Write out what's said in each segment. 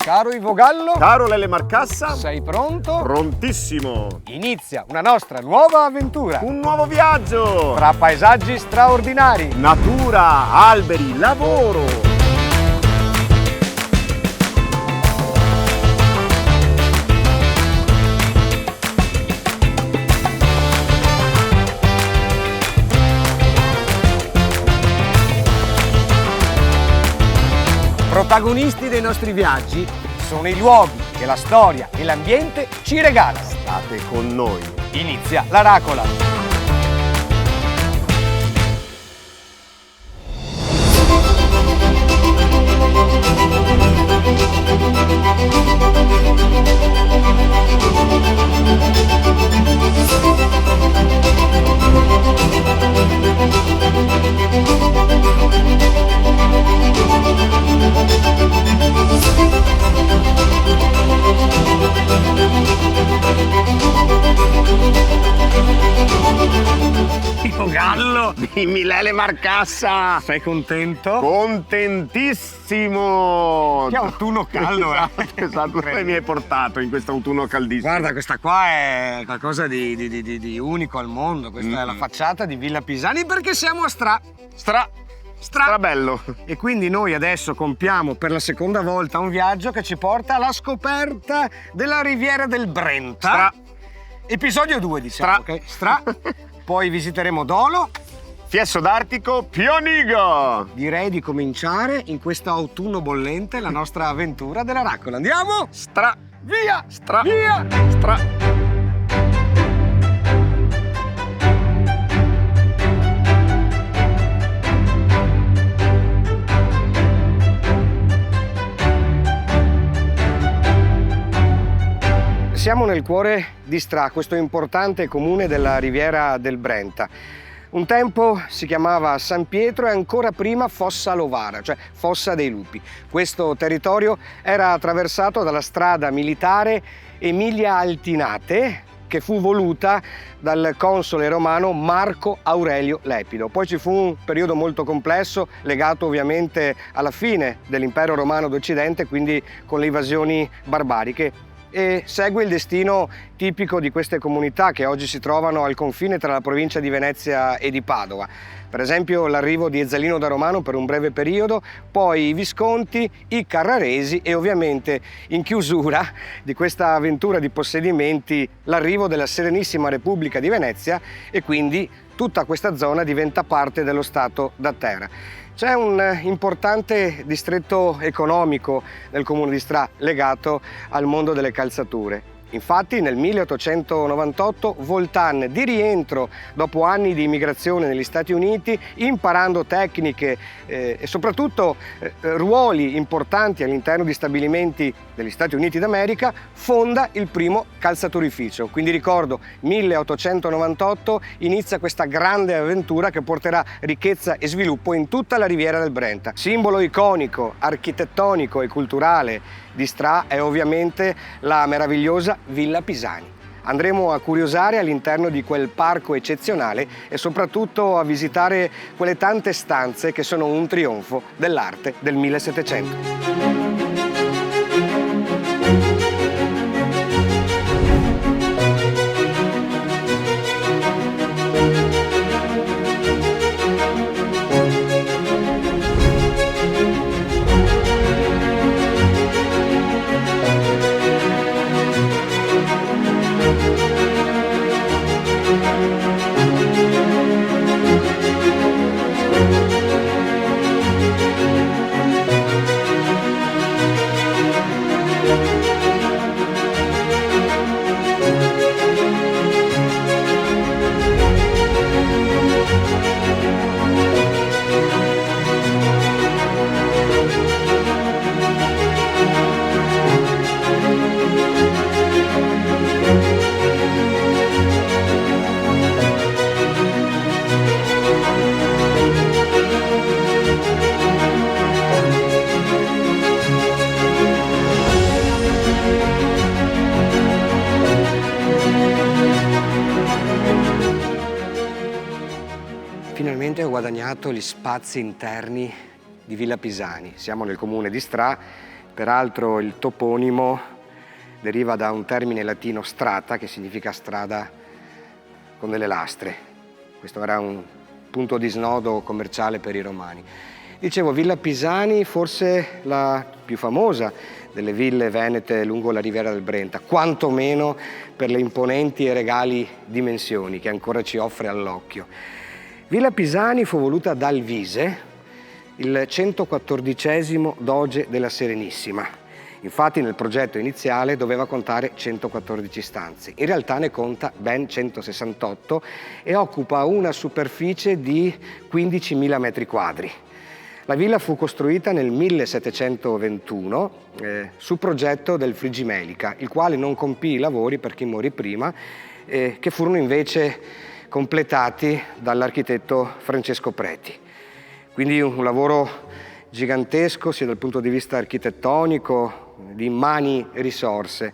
Caro Ivo Gallo, caro Lele Marcassa, sei pronto? Prontissimo! Inizia una nostra nuova avventura. Un nuovo viaggio! Tra paesaggi straordinari, natura, alberi, lavoro! Protagonisti dei nostri viaggi sono i luoghi che la storia e l'ambiente ci regalano. State con noi. Inizia la Racola. Gallo, Dimmi Lele Marcassa! sei contento? Contentissimo! Che autunno caldo, Esatto, dove mi hai portato in questo autunno caldissimo? Guarda, questa qua è qualcosa di unico al mondo. Questa è la facciata di Villa Pisani perché siamo a Strabello! E quindi noi adesso compiamo per la seconda volta un viaggio che ci porta alla scoperta della riviera del Brenta. Episodio 2, diciamo. Poi visiteremo Dolo. Fiesso d'Artico, Pionigo! Direi di cominciare in questo autunno bollente la nostra avventura della Racola. Andiamo? Via! Via! Siamo nel cuore di Stra, questo importante comune della riviera del Brenta. Un tempo si chiamava San Pietro e ancora prima Fossa Lovara, cioè Fossa dei Lupi. Questo territorio era attraversato dalla strada militare Emilia Altinate, che fu voluta dal console romano Marco Aurelio Lepido. Poi ci fu un periodo molto complesso legato ovviamente alla fine dell'impero romano d'Occidente, quindi con le invasioni barbariche. E segue il destino tipico di queste comunità che oggi si trovano al confine tra la provincia di Venezia e di Padova. Per esempio l'arrivo di Ezzalino da Romano per un breve periodo, poi i Visconti, i Carraresi e ovviamente in chiusura di questa avventura di possedimenti l'arrivo della Serenissima Repubblica di Venezia e quindi tutta questa zona diventa parte dello Stato da terra. C'è un importante distretto economico nel comune di Stra legato al mondo delle calzature. Infatti nel 1898 Voltaire, di rientro dopo anni di immigrazione negli Stati Uniti, imparando tecniche e soprattutto ruoli importanti all'interno di stabilimenti degli Stati Uniti d'America, fonda il primo calzaturificio. Quindi ricordo, 1898 inizia questa grande avventura che porterà ricchezza e sviluppo in tutta la riviera del Brenta. Simbolo iconico, architettonico e culturale di Stra è ovviamente la meravigliosa Villa Pisani. Andremo a curiosare all'interno di quel parco eccezionale e soprattutto a visitare quelle tante stanze che sono un trionfo dell'arte del 1700. Finalmente ho guadagnato gli spazi interni di Villa Pisani. Siamo nel comune di Stra, Peraltro il toponimo deriva da un termine latino strata, che significa strada con delle lastre. Questo era un punto di snodo commerciale per i romani. Dicevo, Villa Pisani, forse la più famosa delle ville venete lungo la riviera del Brenta, quantomeno per le imponenti e regali dimensioni che ancora ci offre all'occhio. Villa Pisani fu voluta da Alvise, il 114° doge della Serenissima. Infatti nel progetto iniziale doveva contare 114 stanze, in realtà ne conta ben 168 e occupa una superficie di 15.000 metri quadri. La villa fu costruita nel 1721 su progetto del Frigimelica, il quale non compì i lavori perché morì prima, che furono invece completati dall'architetto Francesco Preti. Quindi un lavoro gigantesco sia dal punto di vista architettonico, di immani risorse.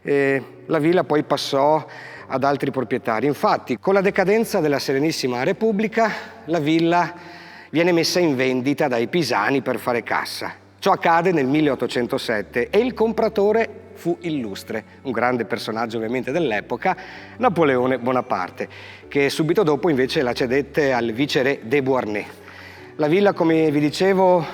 La villa poi passò ad altri proprietari. Infatti, con la decadenza della Serenissima Repubblica, la villa viene messa in vendita dai pisani per fare cassa. Ciò accade nel 1807 e il compratore fu illustre, un grande personaggio ovviamente dell'epoca, Napoleone Bonaparte, che subito dopo invece la cedette al viceré de Beauharnais. La villa, come vi dicevo,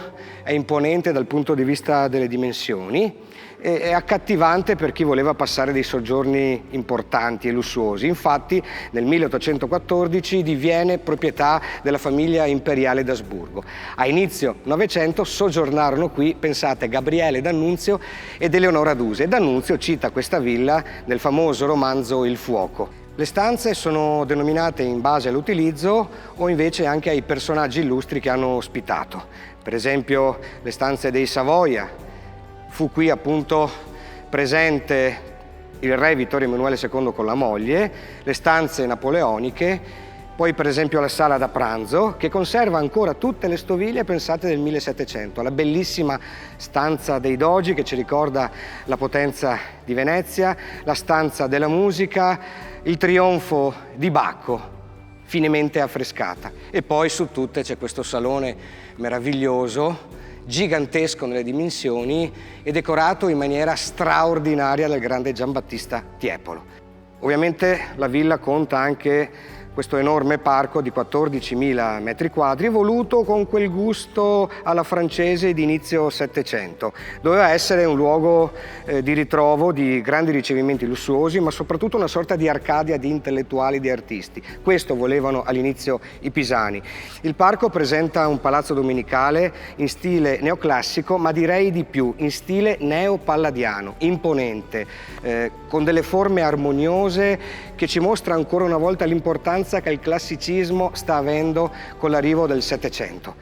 è imponente dal punto di vista delle dimensioni e è accattivante per chi voleva passare dei soggiorni importanti e lussuosi. Infatti nel 1814 diviene proprietà della famiglia imperiale d'Asburgo. A inizio Novecento soggiornarono qui, pensate, Gabriele D'Annunzio ed Eleonora Duse. D'Annunzio cita questa villa nel famoso romanzo Il fuoco. Le stanze sono denominate in base all'utilizzo o invece anche ai personaggi illustri che hanno ospitato. Per esempio le stanze dei Savoia. Fu qui appunto presente il re Vittorio Emanuele II con la moglie, le stanze napoleoniche, poi per esempio la sala da pranzo che conserva ancora tutte le stoviglie pensate del 1700, la bellissima stanza dei dogi che ci ricorda la potenza di Venezia, la stanza della musica, il trionfo di Bacco, finemente affrescata. E poi su tutte c'è questo salone meraviglioso, gigantesco nelle dimensioni e decorato in maniera straordinaria dal grande Giambattista Tiepolo. Ovviamente la villa conta anche questo enorme parco di 14.000 metri quadri, voluto con quel gusto alla francese di inizio Settecento. Doveva essere un luogo di ritrovo di grandi ricevimenti lussuosi, ma soprattutto una sorta di Arcadia di intellettuali, di artisti. Questo volevano all'inizio i pisani. Il parco presenta un palazzo domenicale in stile neoclassico, ma direi di più, in stile neopalladiano, imponente, con delle forme armoniose che ci mostra ancora una volta l'importanza che il classicismo sta avendo con l'arrivo del Settecento.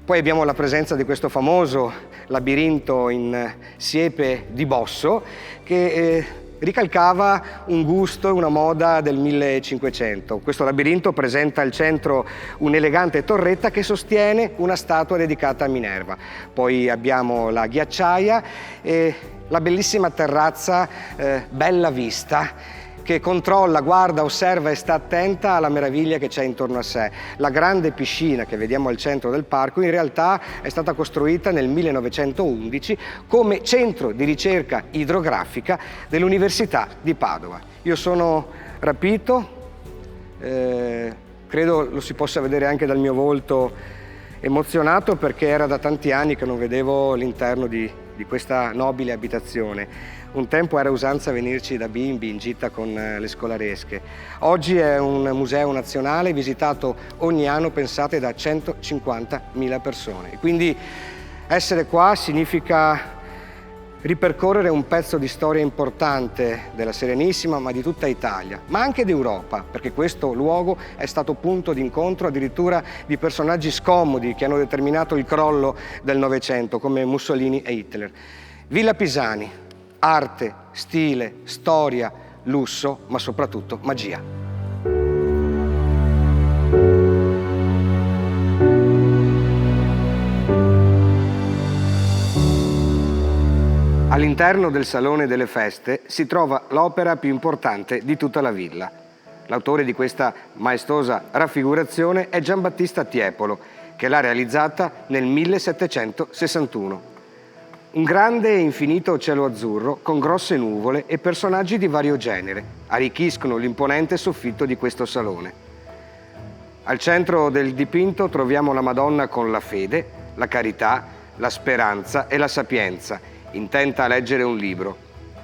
Poi abbiamo la presenza di questo famoso labirinto in siepe di Bosso che ricalcava un gusto e una moda del 1500. Questo labirinto presenta al centro un'elegante torretta che sostiene una statua dedicata a Minerva. Poi abbiamo la ghiacciaia e la bellissima terrazza Bella Vista, che controlla, guarda, osserva e sta attenta alla meraviglia che c'è intorno a sé. La grande piscina che vediamo al centro del parco in realtà è stata costruita nel 1911 come centro di ricerca idrografica dell'Università di Padova. Io sono rapito, credo lo si possa vedere anche dal mio volto, emozionato perché era da tanti anni che non vedevo l'interno di questa nobile abitazione. Un tempo era usanza venirci da bimbi in gita con le scolaresche. Oggi è un museo nazionale visitato ogni anno, pensate, da 150.000 persone. Quindi essere qua significa ripercorrere un pezzo di storia importante della Serenissima, ma di tutta Italia, ma anche d'Europa, perché questo luogo è stato punto d'incontro addirittura di personaggi scomodi che hanno determinato il crollo del Novecento, come Mussolini e Hitler. Villa Pisani. Arte, stile, storia, lusso, ma soprattutto magia. All'interno del Salone delle Feste si trova l'opera più importante di tutta la villa. L'autore di questa maestosa raffigurazione è Giambattista Tiepolo, che l'ha realizzata nel 1761. Un grande e infinito cielo azzurro con grosse nuvole e personaggi di vario genere arricchiscono l'imponente soffitto di questo salone. Al centro del dipinto troviamo la Madonna con la fede, la carità, la speranza e la sapienza, intenta a leggere un libro.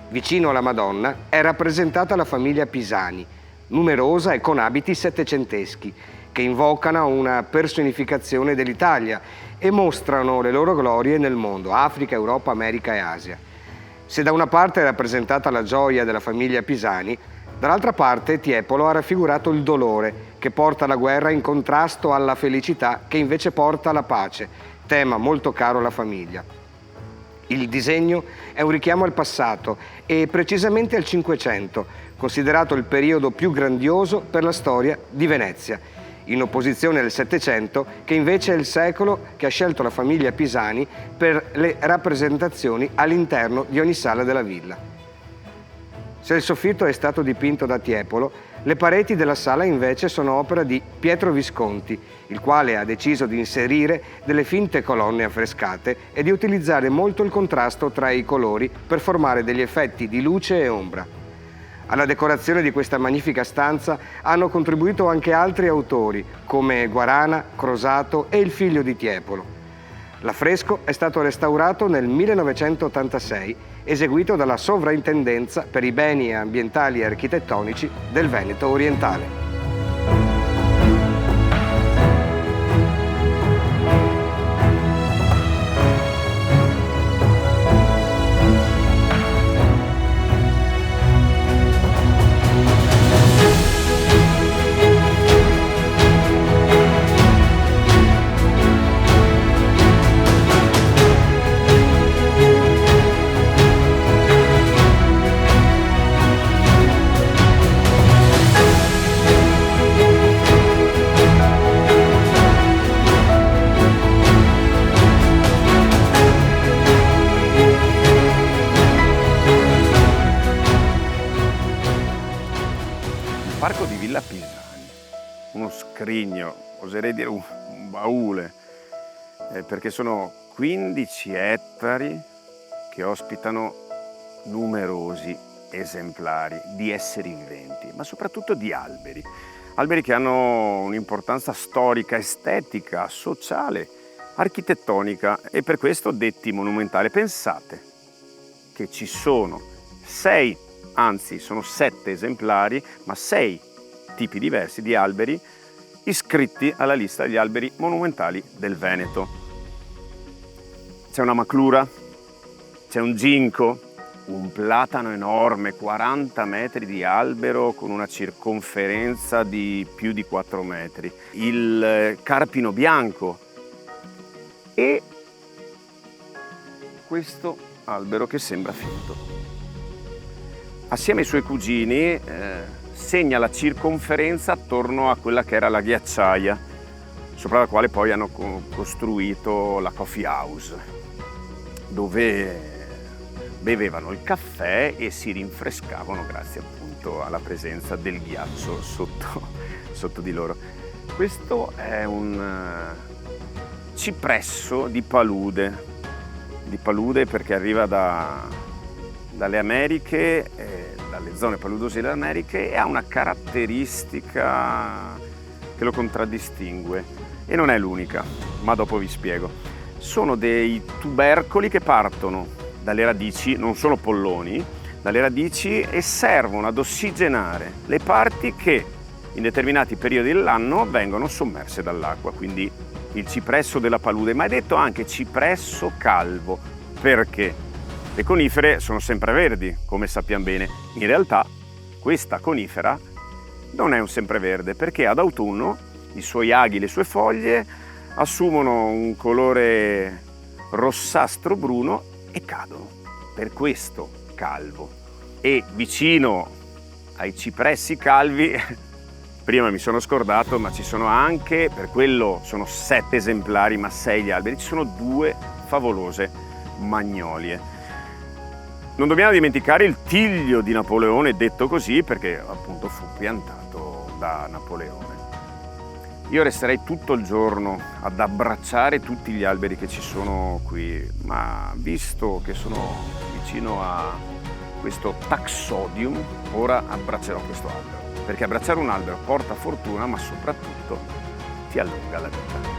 Vicino alla Madonna è rappresentata la famiglia Pisani, numerosa e con abiti settecenteschi, che invocano una personificazione dell'Italia e mostrano le loro glorie nel mondo, Africa, Europa, America e Asia. Se da una parte è rappresentata la gioia della famiglia Pisani, dall'altra parte Tiepolo ha raffigurato il dolore che porta alla guerra in contrasto alla felicità che invece porta alla pace, tema molto caro alla famiglia. Il disegno è un richiamo al passato e precisamente al Cinquecento, considerato il periodo più grandioso per la storia di Venezia, in opposizione al Settecento, che invece è il secolo che ha scelto la famiglia Pisani per le rappresentazioni all'interno di ogni sala della villa. Se il soffitto è stato dipinto da Tiepolo, le pareti della sala invece sono opera di Pietro Visconti, il quale ha deciso di inserire delle finte colonne affrescate e di utilizzare molto il contrasto tra i colori per formare degli effetti di luce e ombra. Alla decorazione di questa magnifica stanza hanno contribuito anche altri autori, come Guarana, Crosato e il figlio di Tiepolo. L'affresco è stato restaurato nel 1986, eseguito dalla Sovrintendenza per i beni ambientali e architettonici del Veneto orientale. Parco di Villa Pisani, uno scrigno, oserei dire un baule, perché sono 15 ettari che ospitano numerosi esemplari di esseri viventi, ma soprattutto di alberi. Alberi che hanno un'importanza storica, estetica, sociale, architettonica e per questo detti monumentali. Pensate che ci sono 6, anzi sono 7 esemplari, ma 6 tipi diversi di alberi iscritti alla lista degli alberi monumentali del Veneto. C'è una maclura, c'è un ginkgo, un platano enorme, 40 metri di albero con una circonferenza di più di 4 metri, il carpino bianco e questo albero che sembra finto. Assieme ai suoi cugini segna la circonferenza attorno a quella che era la ghiacciaia, sopra la quale poi hanno costruito la coffee house, dove bevevano il caffè e si rinfrescavano grazie appunto alla presenza del ghiaccio sotto di loro. Questo è un cipresso di palude perché arriva dalle Americhe, dalle zone paludose delle Americhe, e ha una caratteristica che lo contraddistingue e non è l'unica, ma dopo vi spiego. Sono dei tubercoli che partono dalle radici, non sono polloni, dalle radici e servono ad ossigenare le parti che in determinati periodi dell'anno vengono sommerse dall'acqua, quindi il cipresso della palude, ma è detto anche cipresso calvo, perché le conifere sono sempreverdi, come sappiamo bene. In realtà questa conifera non è un sempreverde, perché ad autunno i suoi aghi, le sue foglie assumono un colore rossastro bruno e cadono. Per questo calvo. E vicino ai cipressi calvi, prima mi sono scordato, ma ci sono anche, per quello sono 7 esemplari, ma 6 gli alberi, ci sono 2 favolose magnolie. Non dobbiamo dimenticare il tiglio di Napoleone, detto così perché appunto fu piantato da Napoleone. Io resterei tutto il giorno ad abbracciare tutti gli alberi che ci sono qui, ma visto che sono vicino a questo Taxodium, ora abbraccerò questo albero, perché abbracciare un albero porta fortuna, ma soprattutto ti allunga la vita.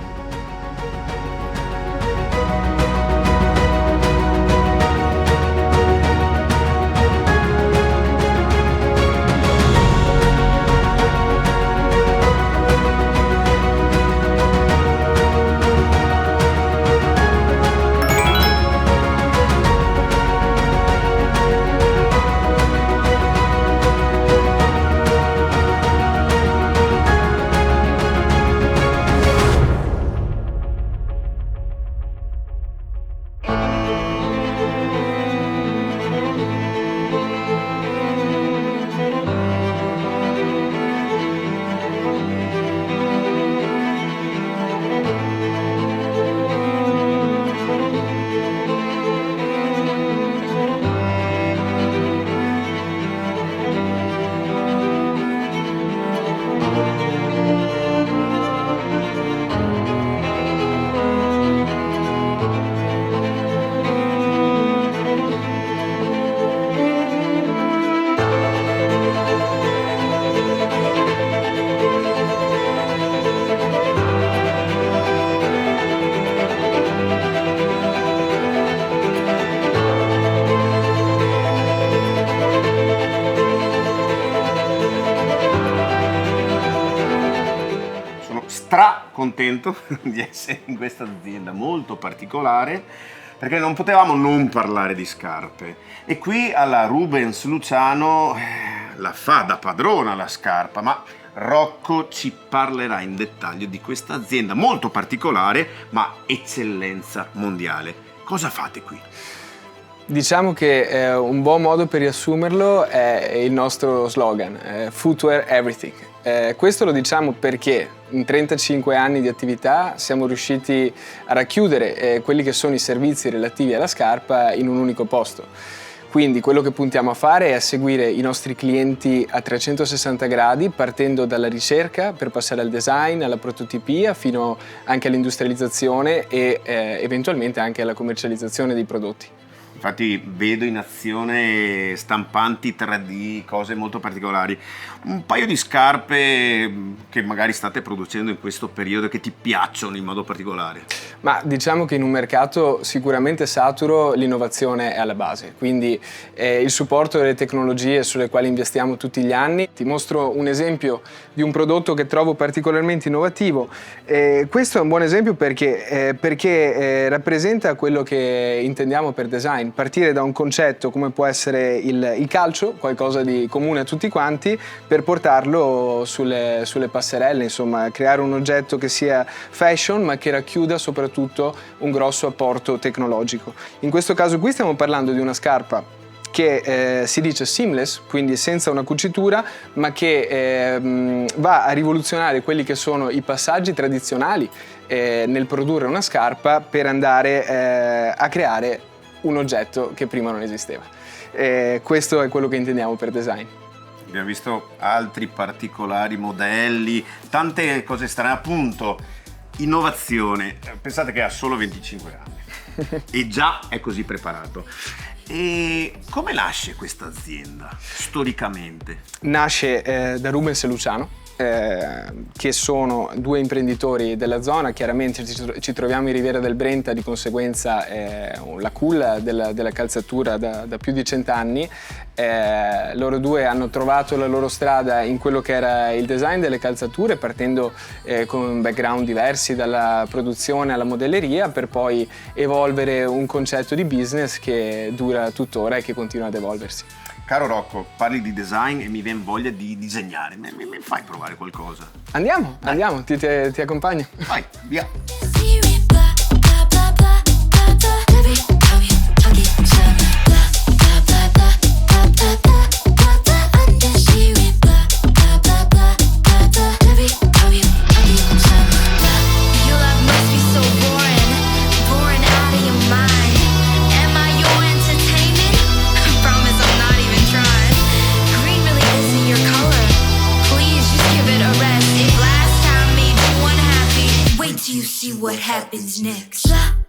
Contento di essere in questa azienda molto particolare, perché non potevamo non parlare di scarpe, e qui alla Rubens Luciano la fa da padrona la scarpa, ma Rocco ci parlerà in dettaglio di questa azienda molto particolare ma eccellenza mondiale. Cosa fate qui? Diciamo che un buon modo per riassumerlo è il nostro slogan, Footwear Everything. Questo lo diciamo perché in 35 anni di attività siamo riusciti a racchiudere quelli che sono i servizi relativi alla scarpa in un unico posto. Quindi quello che puntiamo a fare è seguire i nostri clienti a 360 gradi, partendo dalla ricerca per passare al design, alla prototipia, fino anche all'industrializzazione e eventualmente anche alla commercializzazione dei prodotti. Infatti vedo in azione stampanti 3D, cose molto particolari. Un paio di scarpe che magari state producendo in questo periodo che ti piacciono in modo particolare. Ma diciamo che in un mercato sicuramente saturo l'innovazione è alla base, quindi il supporto delle tecnologie sulle quali investiamo tutti gli anni. Ti mostro un esempio di un prodotto che trovo particolarmente innovativo. Questo è un buon esempio perché rappresenta quello che intendiamo per design. Partire da un concetto come può essere il calcio, qualcosa di comune a tutti quanti, per portarlo sulle passerelle, insomma creare un oggetto che sia fashion ma che racchiuda soprattutto un grosso apporto tecnologico. In questo caso qui stiamo parlando di una scarpa che si dice seamless, quindi senza una cucitura, ma che va a rivoluzionare quelli che sono i passaggi tradizionali nel produrre una scarpa per andare a creare un oggetto che prima non esisteva. Questo è quello che intendiamo per design. Abbiamo visto altri particolari modelli, tante cose strane, appunto, innovazione. Pensate che ha solo 25 anni e già è così preparato. E come nasce questa azienda storicamente? Nasce da Rubens e Luciano, che sono due imprenditori della zona. Chiaramente ci troviamo in Riviera del Brenta, di conseguenza la culla della calzatura da più di 100 anni. Loro due hanno trovato la loro strada in quello che era il design delle calzature, partendo con background diversi, dalla produzione alla modelleria, per poi evolvere un concetto di business che dura tuttora e che continua ad evolversi. Caro Rocco, parli di design e mi viene voglia di disegnare. Mi fai provare qualcosa? Andiamo, ti accompagno. Vai, via. Give it a rest. If last time made you happens next?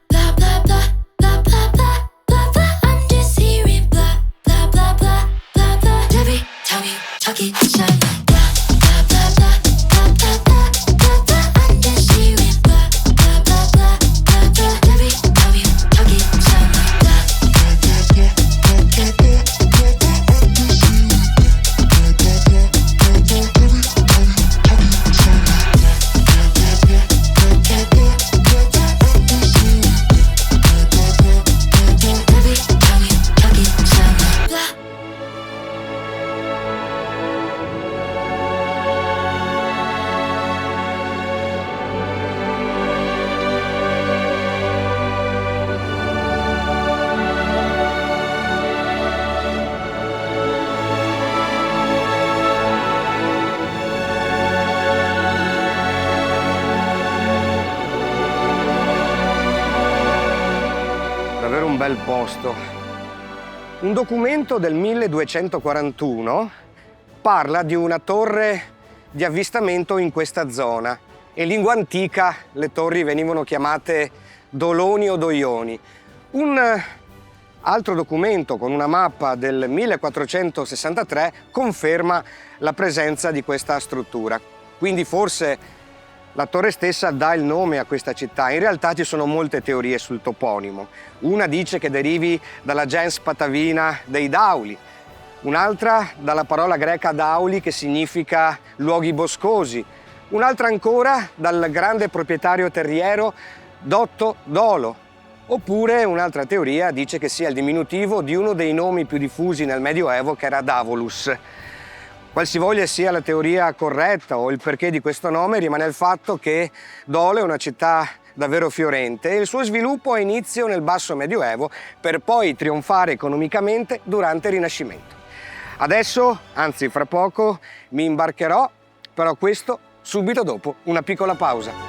Blah, blah, blah, blah, blah, blah, blah, blah. I'm just hearing blah, blah, blah, blah, blah, blah. Every time you talk it sound like blah, blah, blah, blah, blah, blah, blah, blah, blah. I'm just hearing blah, blah, blah, blah, blah, blah. Every time you talk it sound like blah, blah, blah, blah, blah, blah, blah, blah. Davvero un bel posto. Un documento del 1241 parla di una torre di avvistamento in questa zona. In lingua antica le torri venivano chiamate doloni o doioni. Un altro documento con una mappa del 1463 conferma la presenza di questa struttura. Quindi forse la torre stessa dà il nome a questa città. In realtà ci sono molte teorie sul toponimo. Una dice che derivi dalla gens patavina dei Dauli, un'altra dalla parola greca dauli che significa luoghi boscosi, un'altra ancora dal grande proprietario terriero Dotto Dolo, oppure un'altra teoria dice che sia il diminutivo di uno dei nomi più diffusi nel Medioevo, che era Davulus. Qualsivoglia sia la teoria corretta o il perché di questo nome, rimane il fatto che Dolo è una città davvero fiorente e il suo sviluppo ha inizio nel basso Medioevo per poi trionfare economicamente durante il Rinascimento. Adesso, anzi fra poco, mi imbarcherò, però questo subito dopo una piccola pausa.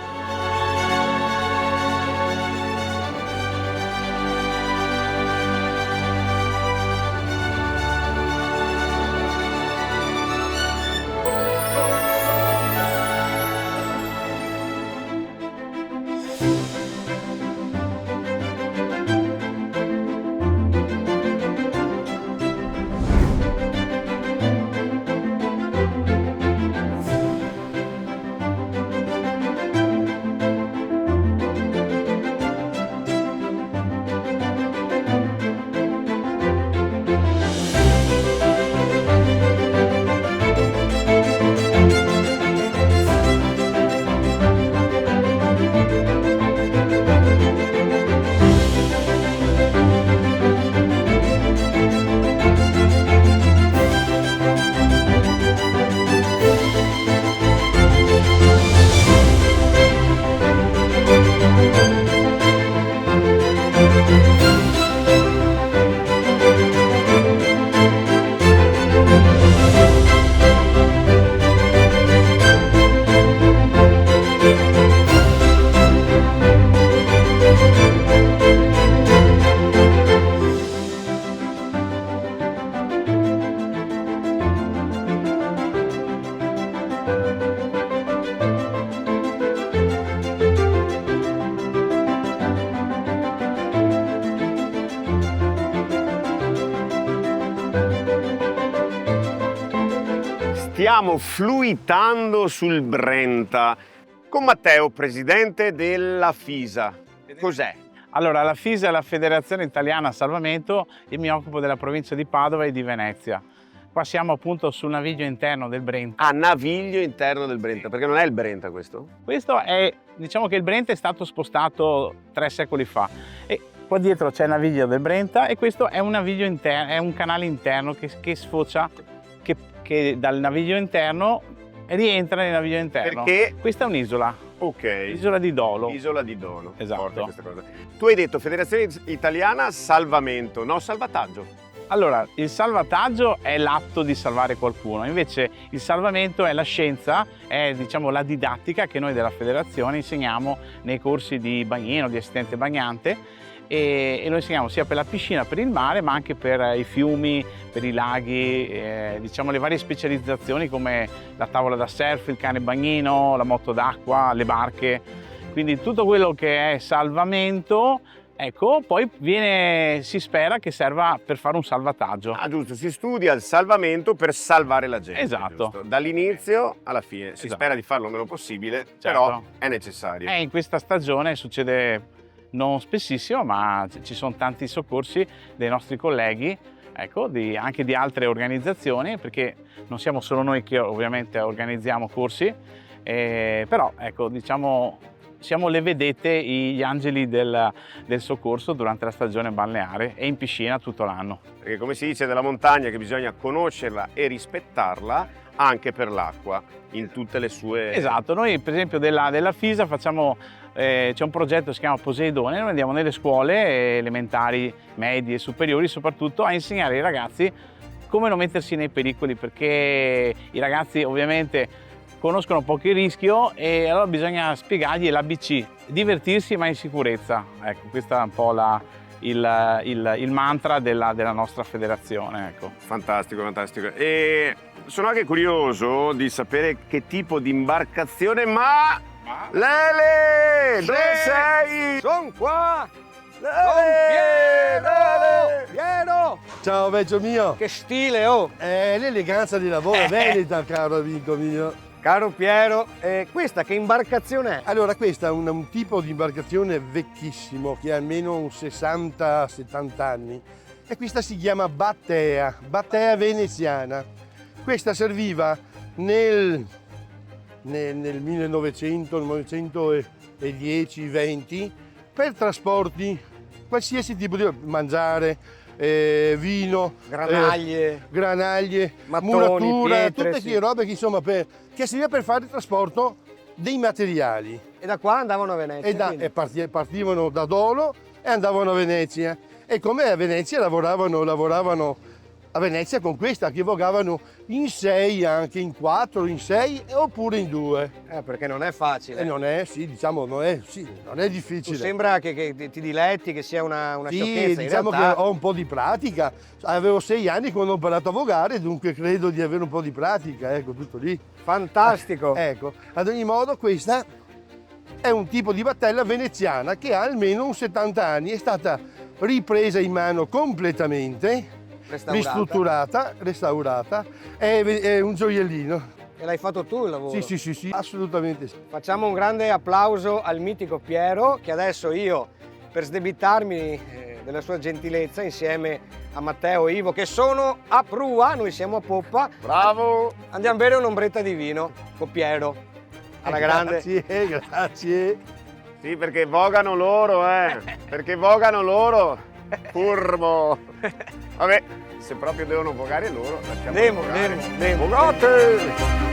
Stiamo fluitando sul Brenta con Matteo, presidente della FISA. Cos'è? Allora, la FISA è la Federazione Italiana Salvamento e mi occupo della provincia di Padova e di Venezia. Qua siamo appunto sul naviglio interno del Brenta. Ah, naviglio interno del Brenta, perché non è il Brenta questo? Questo è, diciamo che il Brenta è stato spostato 3 secoli fa e qua dietro c'è il naviglio del Brenta e questo è un naviglio interno, è un canale interno che sfocia, che dal naviglio interno rientra nel naviglio interno. Perché? Questa è un'isola. Ok. L'isola di Dolo. Isola di Dolo. Esatto. Forte questa cosa. Tu hai detto Federazione Italiana Salvamento, no salvataggio. Allora, il salvataggio è l'atto di salvare qualcuno, invece il salvamento è la scienza, è diciamo la didattica che noi della federazione insegniamo nei corsi di bagnino, di assistente bagnante e lo insegniamo sia per la piscina, per il mare, ma anche per i fiumi, per i laghi, diciamo le varie specializzazioni come la tavola da surf, il cane bagnino, la moto d'acqua, le barche. Quindi tutto quello che è salvamento, ecco, poi si spera che serva per fare un salvataggio. Ah, giusto, si studia il salvamento per salvare la gente. Esatto. Giusto? Dall'inizio alla fine. Si Esatto. spera di farlo il meno possibile, Certo. però è necessario. In questa stagione succede non spessissimo, ma ci sono tanti soccorsi dei nostri colleghi, ecco, anche di altre organizzazioni, perché non siamo solo noi che ovviamente organizziamo corsi, però ecco, diciamo, siamo le vedette, gli angeli del soccorso durante la stagione balneare e in piscina tutto l'anno. Perché come si dice della montagna che bisogna conoscerla e rispettarla anche per l'acqua, in tutte le sue... Esatto, noi per esempio della FISA facciamo, c'è un progetto che si chiama Poseidone, noi andiamo nelle scuole elementari, medie e superiori soprattutto a insegnare ai ragazzi come non mettersi nei pericoli, perché i ragazzi ovviamente conoscono poco il rischio e allora bisogna spiegargli l'ABC, divertirsi ma in sicurezza. Ecco, questo è un po' il mantra della nostra federazione. Ecco. Fantastico, fantastico. E sono anche curioso di sapere che tipo di imbarcazione, ma... Lele! Dove sei? Sono qua! Lele! Piero! Ciao vecchio mio! Che stile, oh! È l'eleganza di lavoro veneta, caro amico mio. Caro Piero, questa che imbarcazione è? Allora, questo è un tipo di imbarcazione vecchissimo che ha almeno un 60-70 anni e questa si chiama battea veneziana. Questa serviva nel 1910-20 per trasporti, qualsiasi tipo di mangiare, vino, Granaglie, mattoni, muratura, pietre, tutte queste robe che insomma che serviva per fare il trasporto dei materiali. E da qua andavano a Venezia? E partivano da Dolo e andavano a Venezia. E come a Venezia lavoravano a Venezia con questa, che vogavano in 6, anche in 4, in 6 oppure in 2. Perché non è facile. E non è, sì, diciamo, non è difficile. Tu sembra che ti diletti, che sia una Sì, sciocchezza. diciamo in realtà... che ho un po' di pratica. Avevo 6 anni quando ho imparato a vogare, dunque credo di avere un po' di pratica, ecco, tutto lì. Fantastico! Ecco, ad ogni modo questa è un tipo di battella veneziana che ha almeno un 70 anni, è stata ripresa in mano completamente, ristrutturata, restaurata, è un gioiellino. E l'hai fatto tu il lavoro? Sì, assolutamente sì. Facciamo un grande applauso al mitico Piero, che adesso io, per sdebitarmi della sua gentilezza, insieme a Matteo e Ivo, che sono a prua, noi siamo a poppa. Bravo! Andiamo a bere un'ombretta di vino con Piero, alla grande. Grazie. Sì, perché vogano loro, perché vogano loro. Furbo! Vabbè, se proprio devono vogare loro, lasciamo vogare. Vogate!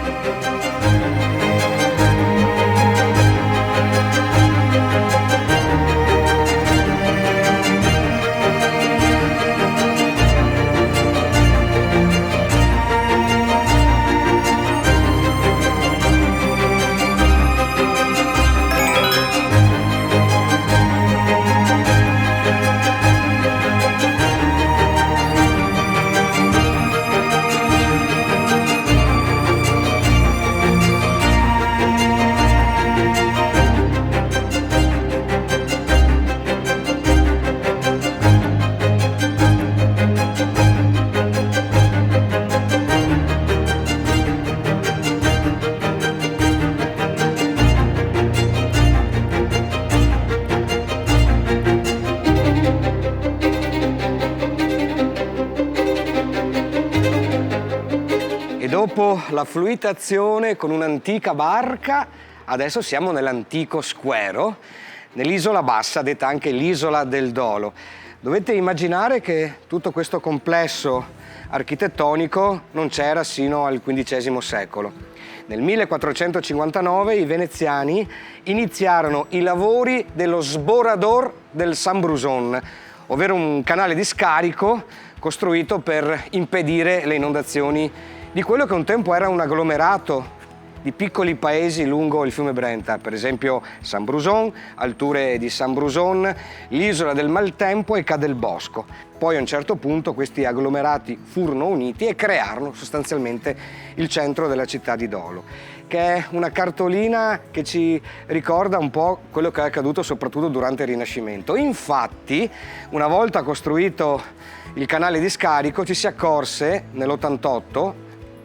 Dopo la fluitazione con un'antica barca, adesso siamo nell'antico Squero, nell'isola Bassa, detta anche l'isola del Dolo. Dovete immaginare che tutto questo complesso architettonico non c'era sino al XV secolo. Nel 1459 i veneziani iniziarono i lavori dello sborador del San Bruson, ovvero un canale di scarico costruito per impedire le inondazioni di quello che un tempo era un agglomerato di piccoli paesi lungo il fiume Brenta, per esempio Saint-Bruson, alture di Saint-Bruson, l'isola del Maltempo e Cadelbosco. Poi a un certo punto questi agglomerati furono uniti e crearono sostanzialmente il centro della città di Dolo, che è una cartolina che ci ricorda un po' quello che è accaduto soprattutto durante il Rinascimento. Infatti, una volta costruito il canale di scarico, ci si accorse nell'88,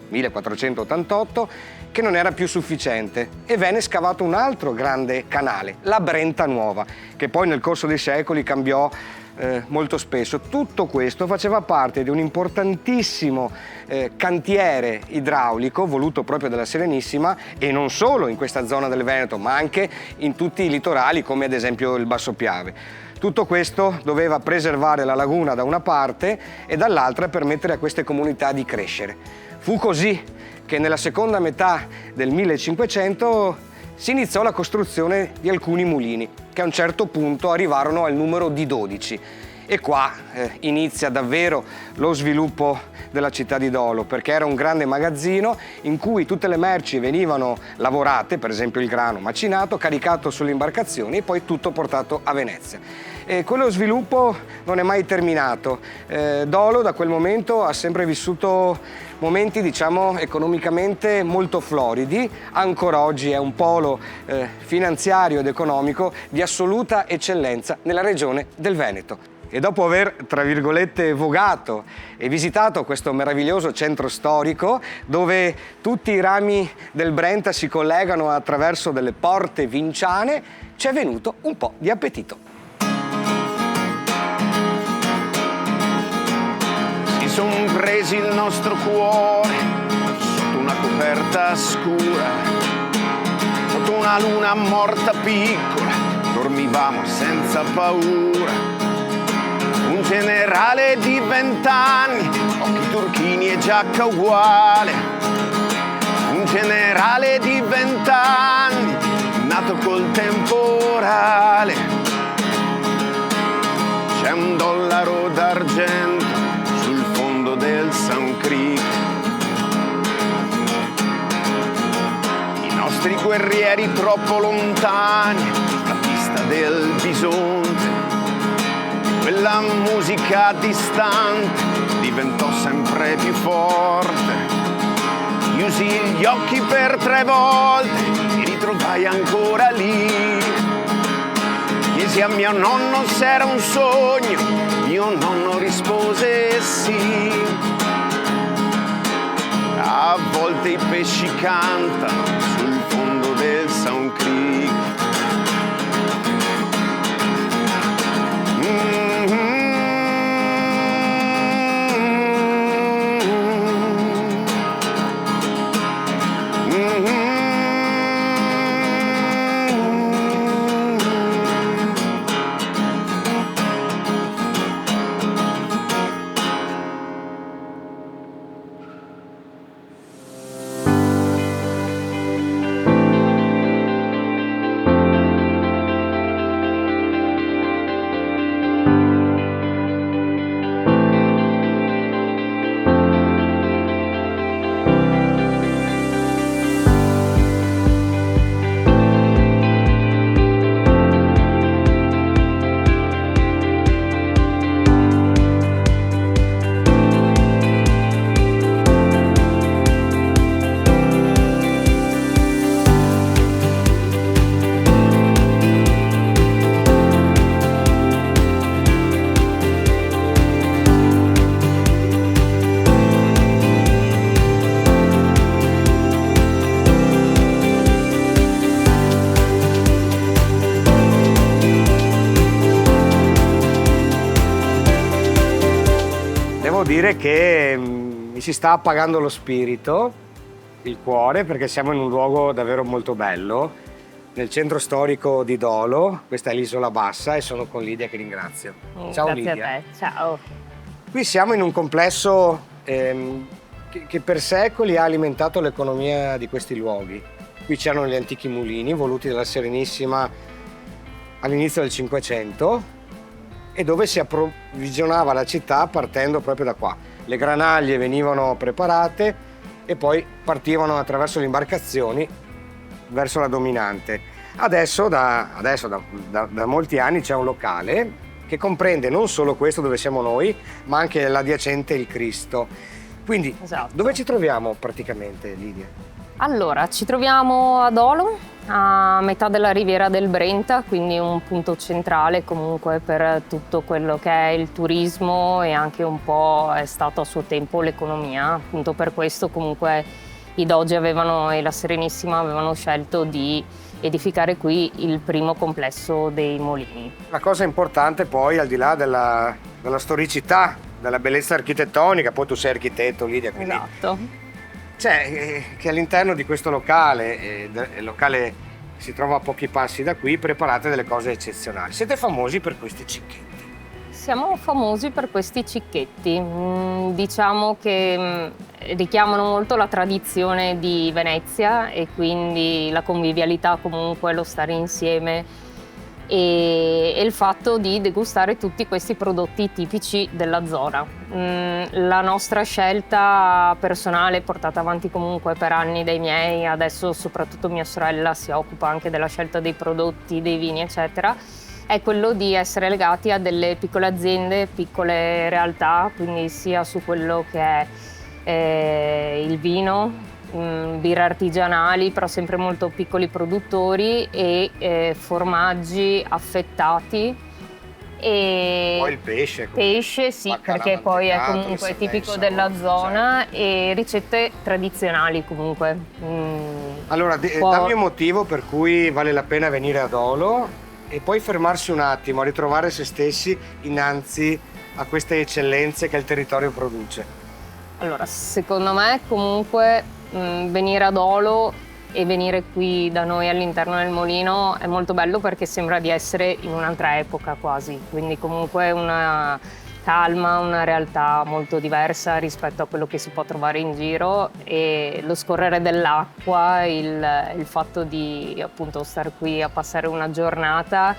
1488, che non era più sufficiente e venne scavato un altro grande canale, la Brenta Nuova, che poi nel corso dei secoli cambiò molto spesso. Tutto questo faceva parte di un importantissimo cantiere idraulico voluto proprio dalla Serenissima, e non solo in questa zona del Veneto, ma anche in tutti i litorali, come ad esempio il Basso Piave. Tutto questo doveva preservare la laguna da una parte e dall'altra permettere a queste comunità di crescere. Fu così che nella seconda metà del 1500 si iniziò la costruzione di alcuni mulini, che a un certo punto arrivarono al numero di 12. E qua inizia davvero lo sviluppo della città di Dolo, perché era un grande magazzino in cui tutte le merci venivano lavorate, per esempio il grano macinato, caricato sulle imbarcazioni e poi tutto portato a Venezia. E quello sviluppo non è mai terminato. Dolo da quel momento ha sempre vissuto momenti, diciamo, economicamente molto floridi. Ancora oggi è un polo finanziario ed economico di assoluta eccellenza nella regione del Veneto. E dopo aver, tra virgolette, vogato e visitato questo meraviglioso centro storico, dove tutti i rami del Brenta si collegano attraverso delle porte vinciane, ci è venuto un po' di appetito. Si son presi il nostro cuore sotto una coperta scura, sotto una luna morta piccola, dormivamo senza paura. Un generale di 20 anni, occhi turchini e giacca uguale. Un generale di 20 anni, nato col temporale. C'è un dollaro d'argento sul fondo del Sound Creek. I nostri guerrieri troppo lontani, la pista del bisonte. Quella musica distante diventò sempre più forte. Chiusi gli occhi per 3 volte, mi ritrovai ancora lì. Chiesi a mio nonno se era un sogno, mio nonno rispose sì. A volte i pesci cantano sul fondo del Sound Creek. Dire che mi si sta appagando lo spirito, il cuore, perché siamo in un luogo davvero molto bello, nel centro storico di Dolo. Questa è l'isola Bassa e sono con Lidia, che ringrazio. Ciao Grazie Lidia. a te, ciao. Qui siamo in un complesso che per secoli ha alimentato l'economia di questi luoghi. Qui c'erano gli antichi mulini voluti dalla Serenissima all'inizio del Cinquecento, e dove si approvvigionava la città partendo proprio da qua. Le granaglie venivano preparate e poi partivano attraverso le imbarcazioni verso la dominante. Adesso da molti anni c'è un locale che comprende non solo questo dove siamo noi, ma anche l'adiacente Il Cristo. Quindi Esatto. dove ci troviamo praticamente, Lidia? Allora, ci troviamo ad Olo, a metà della riviera del Brenta, quindi un punto centrale comunque per tutto quello che è il turismo e anche un po' è stato a suo tempo l'economia. Appunto per questo comunque i Doge e la Serenissima avevano scelto di edificare qui il primo complesso dei mulini. La cosa importante poi, al di là della storicità, della bellezza architettonica, poi tu sei architetto, Lidia, quindi Esatto. c'è che all'interno di questo locale, il locale si trova a pochi passi da qui, preparate delle cose eccezionali. Siete famosi per questi cicchetti. Siamo famosi per questi cicchetti, diciamo che richiamano molto la tradizione di Venezia e quindi la convivialità comunque, lo stare insieme e il fatto di degustare tutti questi prodotti tipici della zona. La nostra scelta personale, portata avanti comunque per anni dai miei, adesso soprattutto mia sorella si occupa anche della scelta dei prodotti, dei vini eccetera, è quello di essere legati a delle piccole aziende, piccole realtà, quindi sia su quello che è il vino, birre artigianali, però sempre molto piccoli produttori e formaggi affettati. E Poi il pesce. pesce, sì, baccalà perché poi è mantecato, comunque il tipico semesso, della zona certo. e ricette tradizionali comunque. Allora, dammi un motivo per cui vale la pena venire ad Olo e poi fermarsi un attimo a ritrovare se stessi innanzi a queste eccellenze che il territorio produce. Allora, secondo me comunque venire ad Olo e venire qui da noi all'interno del Molino è molto bello perché sembra di essere in un'altra epoca quasi, quindi comunque una calma, una realtà molto diversa rispetto a quello che si può trovare in giro e lo scorrere dell'acqua, il fatto di appunto star qui a passare una giornata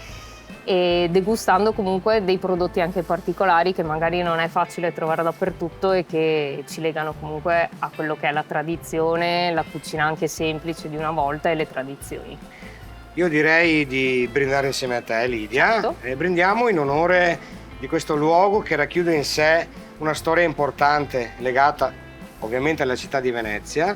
e degustando comunque dei prodotti anche particolari che magari non è facile trovare dappertutto e che ci legano comunque a quello che è la tradizione, la cucina anche semplice di una volta e le tradizioni. Io direi di brindare insieme a te, Lidia, Certo. e brindiamo in onore di questo luogo che racchiude in sé una storia importante legata ovviamente alla città di Venezia.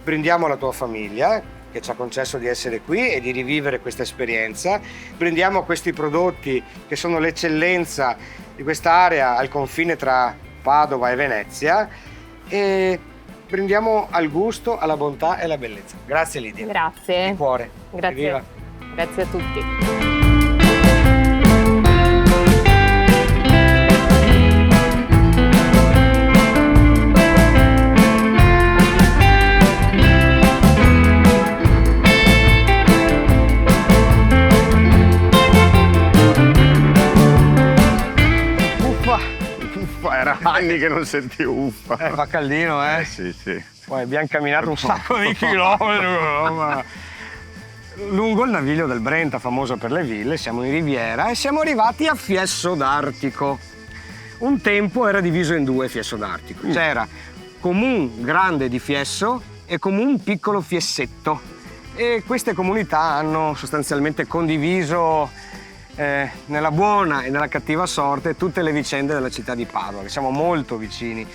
Brindiamo alla tua famiglia che ci ha concesso di essere qui e di rivivere questa esperienza. Brindiamo a questi prodotti che sono l'eccellenza di quest'area al confine tra Padova e Venezia e brindiamo al gusto, alla bontà e alla bellezza. Grazie Lidia. Grazie. Di cuore. Grazie. Evviva. Grazie a tutti. Era anni che non sentivo uffa. Fa caldino, eh? Sì, sì. Poi abbiamo camminato un sacco di chilometri. Ma... Lungo il Naviglio del Brenta, famoso per le ville, siamo in riviera e siamo arrivati a Fiesso d'Artico. Un tempo era diviso in due Fiesso d'Artico. C'era Comun Grande di Fiesso e Comun Piccolo Fiessetto. E queste comunità hanno sostanzialmente condiviso nella buona e nella cattiva sorte tutte le vicende della città di Padova, che siamo molto vicini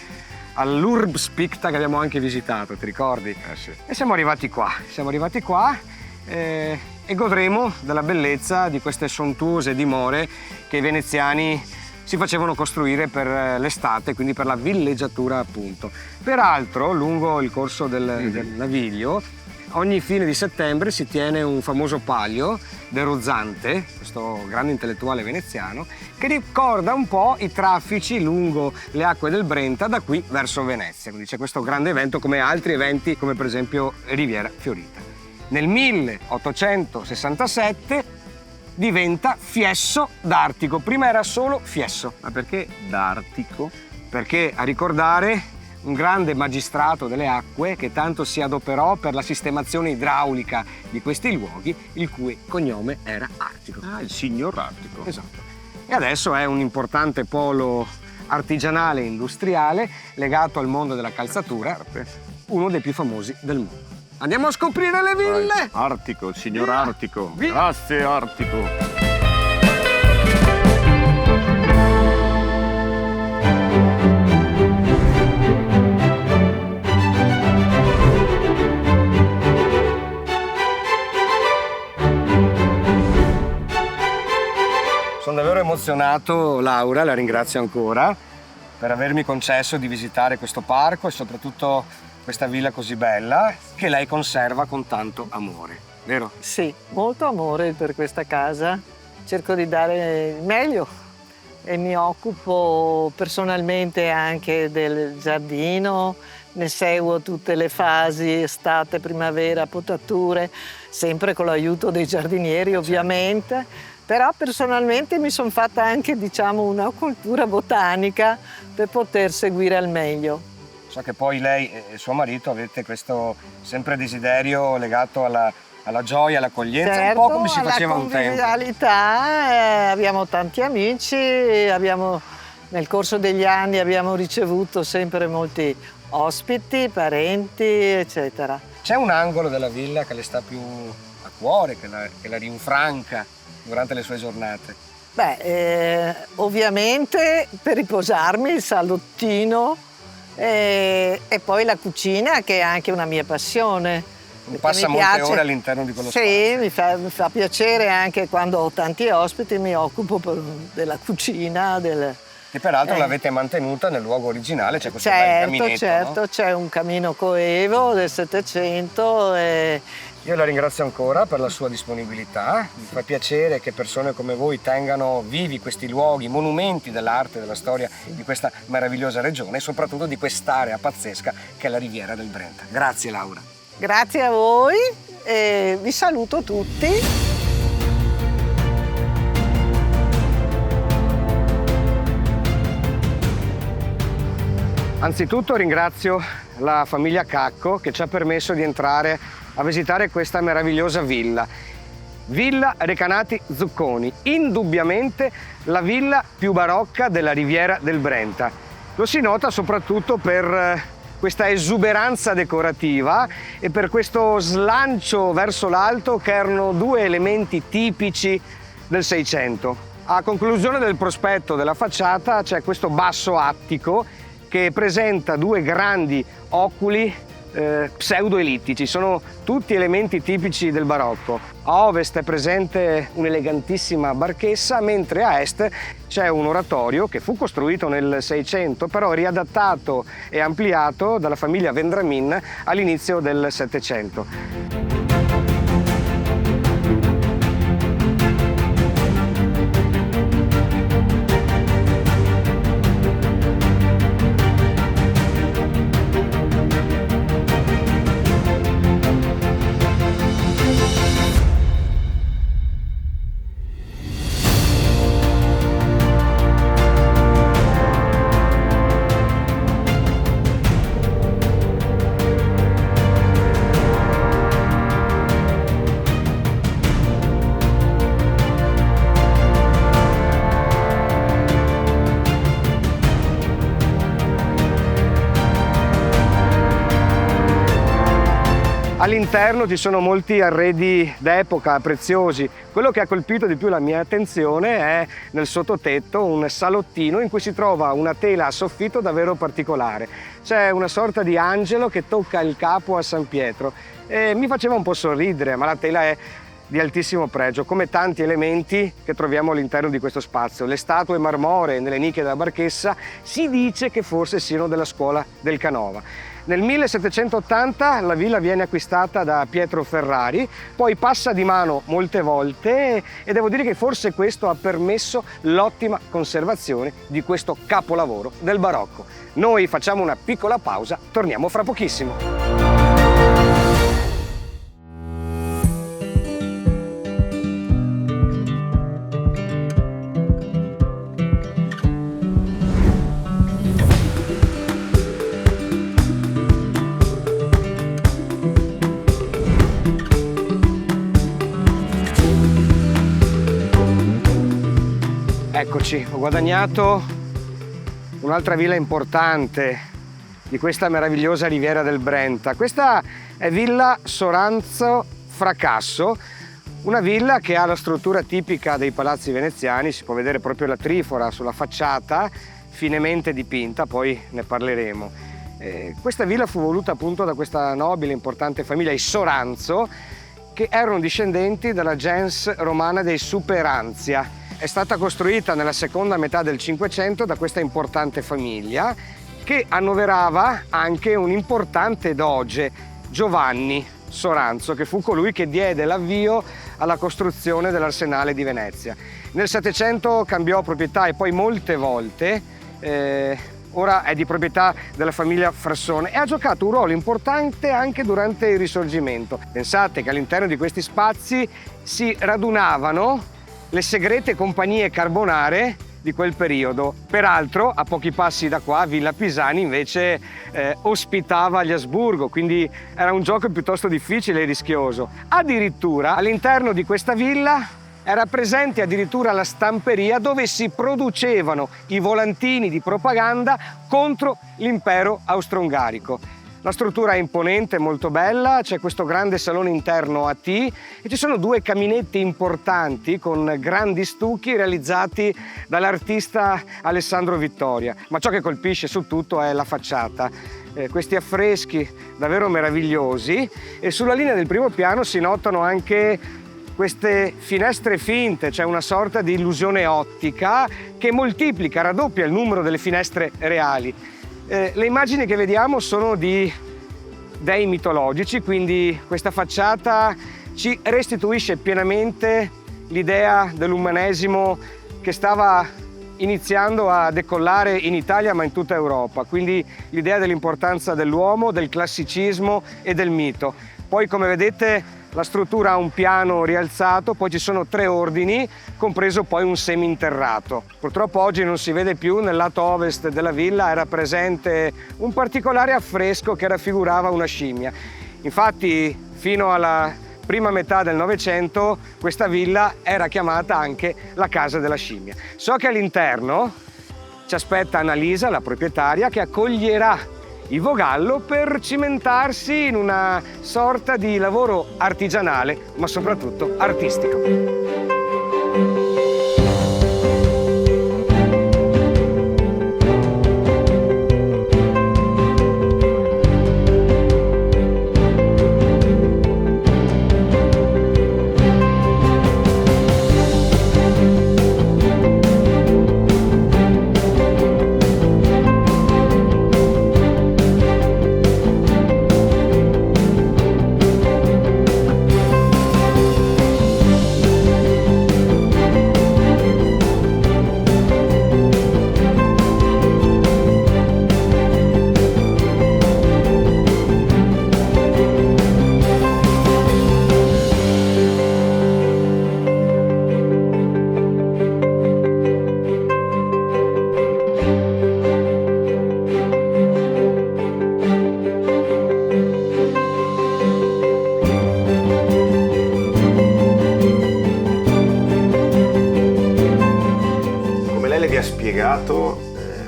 all'Urbs Picta che abbiamo anche visitato, ti ricordi? Sì. E siamo arrivati qua e godremo della bellezza di queste sontuose dimore che i veneziani si facevano costruire per l'estate, quindi per la villeggiatura appunto. Peraltro, lungo il corso del Naviglio, ogni fine di settembre si tiene un famoso palio del Ruzzante, questo grande intellettuale veneziano, che ricorda un po' i traffici lungo le acque del Brenta da qui verso Venezia. Quindi c'è questo grande evento come altri eventi come per esempio Riviera Fiorita. Nel 1867 diventa Fiesso d'Artico, prima era solo Fiesso. Ma perché d'Artico? Perché a ricordare un grande magistrato delle acque che tanto si adoperò per la sistemazione idraulica di questi luoghi, il cui cognome era Artico. Ah, il signor Artico. Esatto. E adesso è un importante polo artigianale e industriale legato al mondo della calzatura, uno dei più famosi del mondo. Andiamo a scoprire le ville! Artico, il signor Via! Artico. Via! Grazie Artico. Sono davvero emozionato, Laura, la ringrazio ancora per avermi concesso di visitare questo parco e soprattutto questa villa così bella che lei conserva con tanto amore, vero? Sì, molto amore per questa casa. Cerco di dare il meglio e mi occupo personalmente anche del giardino, ne seguo tutte le fasi, estate, primavera, potature, sempre con l'aiuto dei giardinieri ovviamente. Però personalmente mi sono fatta anche, diciamo, una cultura botanica per poter seguire al meglio. So che poi lei e suo marito avete questo sempre desiderio legato alla gioia, all'accoglienza, Certo, un po' come si faceva un tempo. alla convivialità, abbiamo tanti amici, nel corso degli anni abbiamo ricevuto sempre molti ospiti, parenti, eccetera. C'è un angolo della villa che le sta più a cuore, che la rinfranca durante le sue giornate? Ovviamente per riposarmi il salottino e poi la cucina, che è anche una mia passione. Passa Mi molte piace. ore all'interno di quello spazio. Sì, mi fa piacere anche quando ho tanti ospiti, mi occupo della cucina. E peraltro l'avete mantenuta nel luogo originale, c'è questo bel caminetto, Certo, no? c'è un camino coevo del Settecento. Io la ringrazio ancora per la sua disponibilità, mi fa piacere che persone come voi tengano vivi questi luoghi, monumenti dell'arte e della storia di questa meravigliosa regione e soprattutto di quest'area pazzesca che è la Riviera del Brenta. Grazie Laura. Grazie a voi e vi saluto tutti. Anzitutto ringrazio la famiglia Cacco che ci ha permesso di entrare a visitare questa meravigliosa villa. Villa Recanati Zucconi, indubbiamente la villa più barocca della Riviera del Brenta. Lo si nota soprattutto per questa esuberanza decorativa e per questo slancio verso l'alto che erano due elementi tipici del Seicento. A conclusione del prospetto della facciata c'è questo basso attico che presenta due grandi oculi pseudo-ellittici, sono tutti elementi tipici del barocco. A ovest è presente un'elegantissima barchessa, mentre a est c'è un oratorio che fu costruito nel Seicento, però riadattato e ampliato dalla famiglia Vendramin all'inizio del Settecento. All'interno ci sono molti arredi d'epoca preziosi. Quello che ha colpito di più la mia attenzione è nel sottotetto un salottino in cui si trova una tela a soffitto davvero particolare. C'è una sorta di angelo che tocca il capo a San Pietro e mi faceva un po' sorridere, ma la tela è di altissimo pregio, come tanti elementi che troviamo all'interno di questo spazio. Le statue marmoree nelle nicchie della barchessa si dice che forse siano della scuola del Canova. Nel 1780 la villa viene acquistata da Pietro Ferrari, poi passa di mano molte volte e devo dire che forse questo ha permesso l'ottima conservazione di questo capolavoro del barocco. Noi facciamo una piccola pausa, torniamo fra pochissimo. Eccoci, ho guadagnato un'altra villa importante di questa meravigliosa riviera del Brenta. Questa è Villa Soranzo Fracasso, una villa che ha la struttura tipica dei palazzi veneziani, si può vedere proprio la trifora sulla facciata, finemente dipinta, poi ne parleremo. Questa villa fu voluta appunto da questa nobile, importante famiglia, i Soranzo, che erano discendenti della gens romana dei Superanzia. È stata costruita nella seconda metà del Cinquecento da questa importante famiglia, che annoverava anche un importante doge, Giovanni Soranzo, che fu colui che diede l'avvio alla costruzione dell'Arsenale di Venezia. Nel Settecento cambiò proprietà e poi molte volte, ora è di proprietà della famiglia Frassone e ha giocato un ruolo importante anche durante il Risorgimento. Pensate che all'interno di questi spazi si radunavano le segrete compagnie carbonare di quel periodo. Peraltro, a pochi passi da qua, Villa Pisani invece ospitava gli Asburgo, quindi era un gioco piuttosto difficile e rischioso. Addirittura all'interno di questa villa era presente addirittura la stamperia dove si producevano i volantini di propaganda contro l'impero austro-ungarico. La struttura è imponente, molto bella, c'è questo grande salone interno a T e ci sono due caminetti importanti con grandi stucchi realizzati dall'artista Alessandro Vittoria. Ma ciò che colpisce su tutto è la facciata. Questi affreschi davvero meravigliosi e sulla linea del primo piano si notano anche queste finestre finte, c'è una sorta di illusione ottica che moltiplica, raddoppia il numero delle finestre reali. Le immagini che vediamo sono di dei mitologici, quindi questa facciata ci restituisce pienamente l'idea dell'umanesimo che stava iniziando a decollare in Italia ma in tutta Europa, quindi l'idea dell'importanza dell'uomo, del classicismo e del mito. Poi, come vedete, la struttura ha un piano rialzato, poi ci sono 3 ordini, compreso poi un seminterrato. Purtroppo oggi non si vede più, nel lato ovest della villa era presente un particolare affresco che raffigurava una scimmia. Infatti, fino alla prima metà del Novecento, questa villa era chiamata anche la Casa della Scimmia. So che all'interno ci aspetta Annalisa, la proprietaria, che accoglierà i Vogallo per cimentarsi in una sorta di lavoro artigianale, ma soprattutto artistico.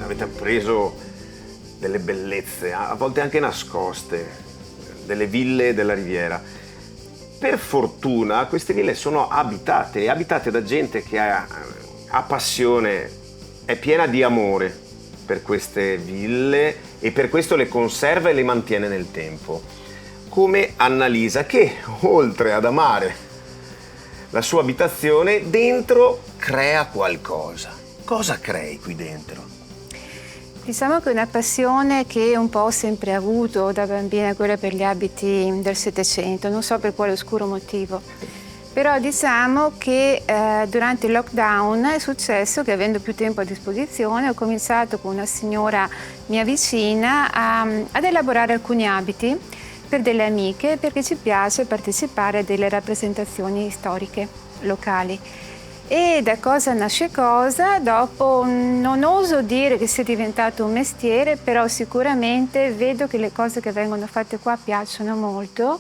Avete appreso delle bellezze, a volte anche nascoste, delle ville della Riviera. Per fortuna queste ville sono abitate da gente che ha passione, è piena di amore per queste ville e per questo le conserva e le mantiene nel tempo. Come Annalisa, che oltre ad amare la sua abitazione, dentro crea qualcosa. Cosa crei qui dentro? Diciamo che è una passione che un po' ho sempre avuto da bambina, quella per gli abiti del Settecento, non so per quale oscuro motivo. Però diciamo che durante il lockdown è successo che, avendo più tempo a disposizione, ho cominciato con una signora mia vicina ad elaborare alcuni abiti per delle amiche, perché ci piace partecipare a delle rappresentazioni storiche locali. E da cosa nasce cosa, dopo non oso dire che sia diventato un mestiere, però sicuramente vedo che le cose che vengono fatte qua piacciono molto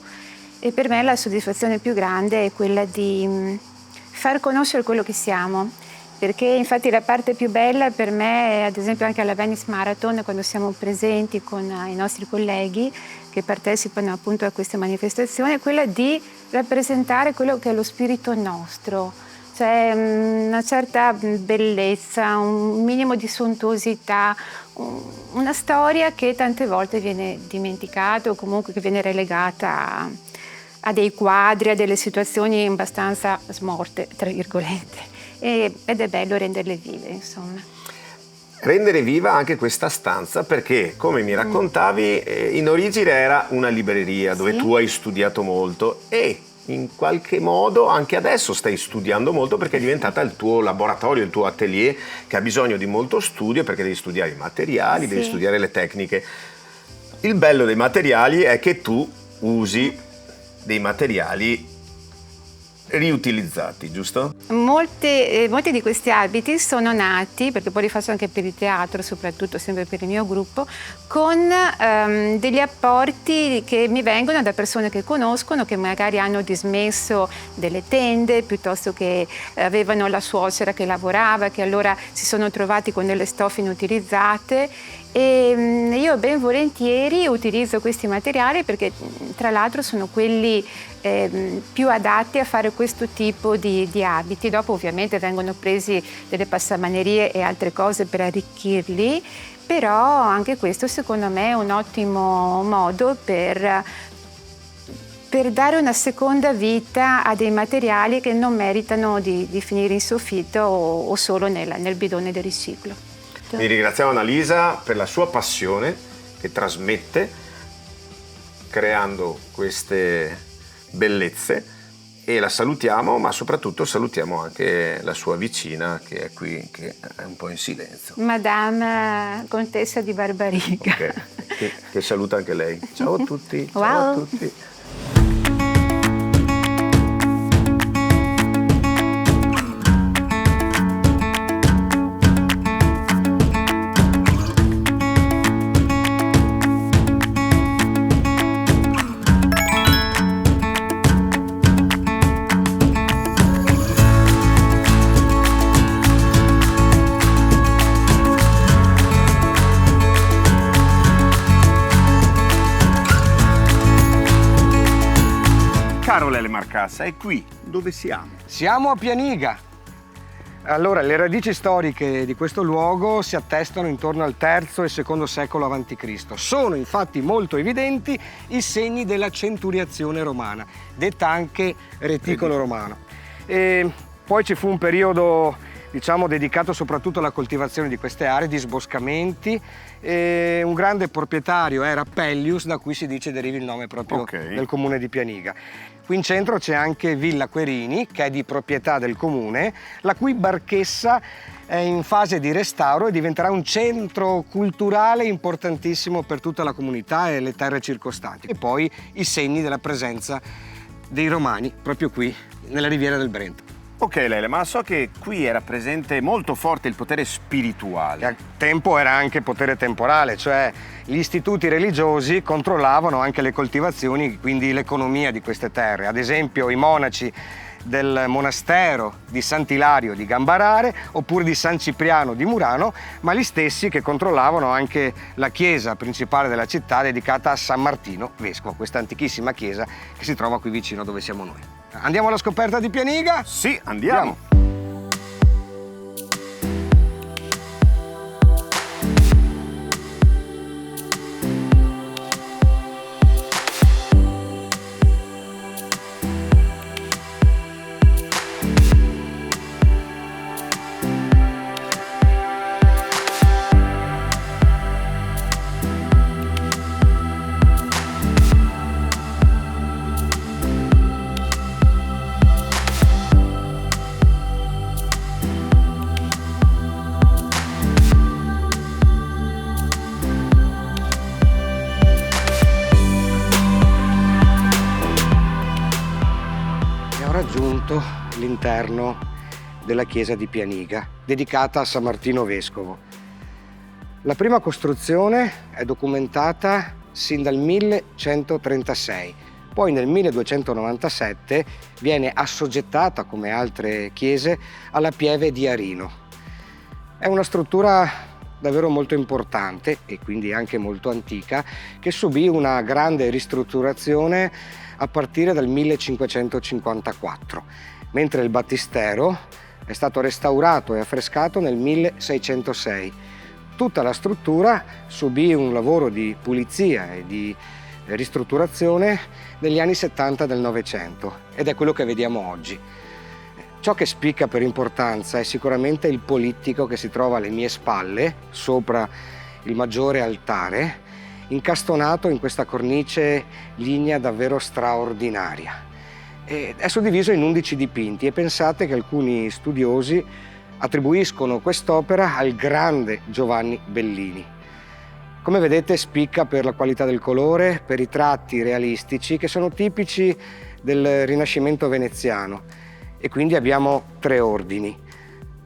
e per me la soddisfazione più grande è quella di far conoscere quello che siamo perché infatti la parte più bella per me, ad esempio anche alla Venice Marathon, quando siamo presenti con i nostri colleghi che partecipano appunto a queste manifestazioni, è quella di rappresentare quello che è lo spirito nostro, cioè una certa bellezza, un minimo di sontuosità, una storia che tante volte viene dimenticata o comunque che viene relegata a dei quadri, a delle situazioni abbastanza smorte, tra virgolette. Ed è bello renderle vive, insomma. Rendere viva anche questa stanza perché, come mi raccontavi, in origine era una libreria dove tu hai studiato molto e in qualche modo anche adesso stai studiando molto perché è diventata il tuo laboratorio, il tuo atelier che ha bisogno di molto studio perché devi studiare i materiali, devi studiare le tecniche. Il bello dei materiali è che tu usi dei materiali riutilizzati, giusto? Molti di questi abiti sono nati, perché poi li faccio anche per il teatro, soprattutto sempre per il mio gruppo, con degli apporti che mi vengono da persone che conoscono, che magari hanno dismesso delle tende, piuttosto che avevano la suocera che lavorava, che allora si sono trovati con delle stoffe inutilizzate. E io ben volentieri utilizzo questi materiali perché tra l'altro sono quelli più adatti a fare questo tipo di abiti. Dopo ovviamente vengono presi delle passamanerie e altre cose per arricchirli, però anche questo secondo me è un ottimo modo per dare una seconda vita a dei materiali che non meritano di finire in soffitto o solo nel bidone del riciclo. Vi ringraziamo Annalisa per la sua passione che trasmette creando queste bellezze e la salutiamo, ma soprattutto salutiamo anche la sua vicina che è qui, che è un po' in silenzio. Madame Contessa di Barbariga. Okay. Che saluta anche lei. Ciao a tutti. Wow. Ciao a tutti. Caro Lele Marcassa, è qui dove siamo? Siamo a Pianiga. Allora, le radici storiche di questo luogo si attestano intorno al III e II secolo a.C. Sono infatti molto evidenti i segni della centuriazione romana, detta anche reticolo romano. E poi ci fu un periodo, diciamo, dedicato soprattutto alla coltivazione di queste aree, di sboscamenti. E un grande proprietario era Pellius, da cui si dice derivi il nome proprio del comune di Pianiga. Qui in centro c'è anche Villa Querini, che è di proprietà del comune, la cui barchessa è in fase di restauro e diventerà un centro culturale importantissimo per tutta la comunità e le terre circostanti. E poi i segni della presenza dei romani proprio qui, nella riviera del Brenta. Ok Lele, ma so che qui era presente molto forte il potere spirituale. Al tempo era anche potere temporale, cioè gli istituti religiosi controllavano anche le coltivazioni, quindi l'economia di queste terre. Ad esempio i monaci del monastero di Sant'Ilario di Gambarare oppure di San Cipriano di Murano, ma gli stessi che controllavano anche la chiesa principale della città dedicata a San Martino Vescovo, questa antichissima chiesa che si trova qui vicino dove siamo noi. Andiamo alla scoperta di Pianiga? Sì, andiamo. Raggiunto l'interno della chiesa di Pianiga, dedicata a San Martino Vescovo. La prima costruzione è documentata sin dal 1136, Poi nel 1297 viene assoggettata, come altre chiese, alla pieve di Arino. È una struttura davvero molto importante e quindi anche molto antica, che subì una grande ristrutturazione a partire dal 1554, mentre il battistero è stato restaurato e affrescato nel 1606. Tutta la struttura subì un lavoro di pulizia e di ristrutturazione negli anni 70 del Novecento ed è quello che vediamo oggi. Ciò che spicca per importanza è sicuramente il polittico che si trova alle mie spalle, sopra il maggiore altare, incastonato in questa cornice lignea davvero straordinaria. È suddiviso in 11 dipinti e pensate che alcuni studiosi attribuiscono quest'opera al grande Giovanni Bellini. Come vedete spicca per la qualità del colore, per i tratti realistici che sono tipici del Rinascimento veneziano e quindi abbiamo 3 ordini.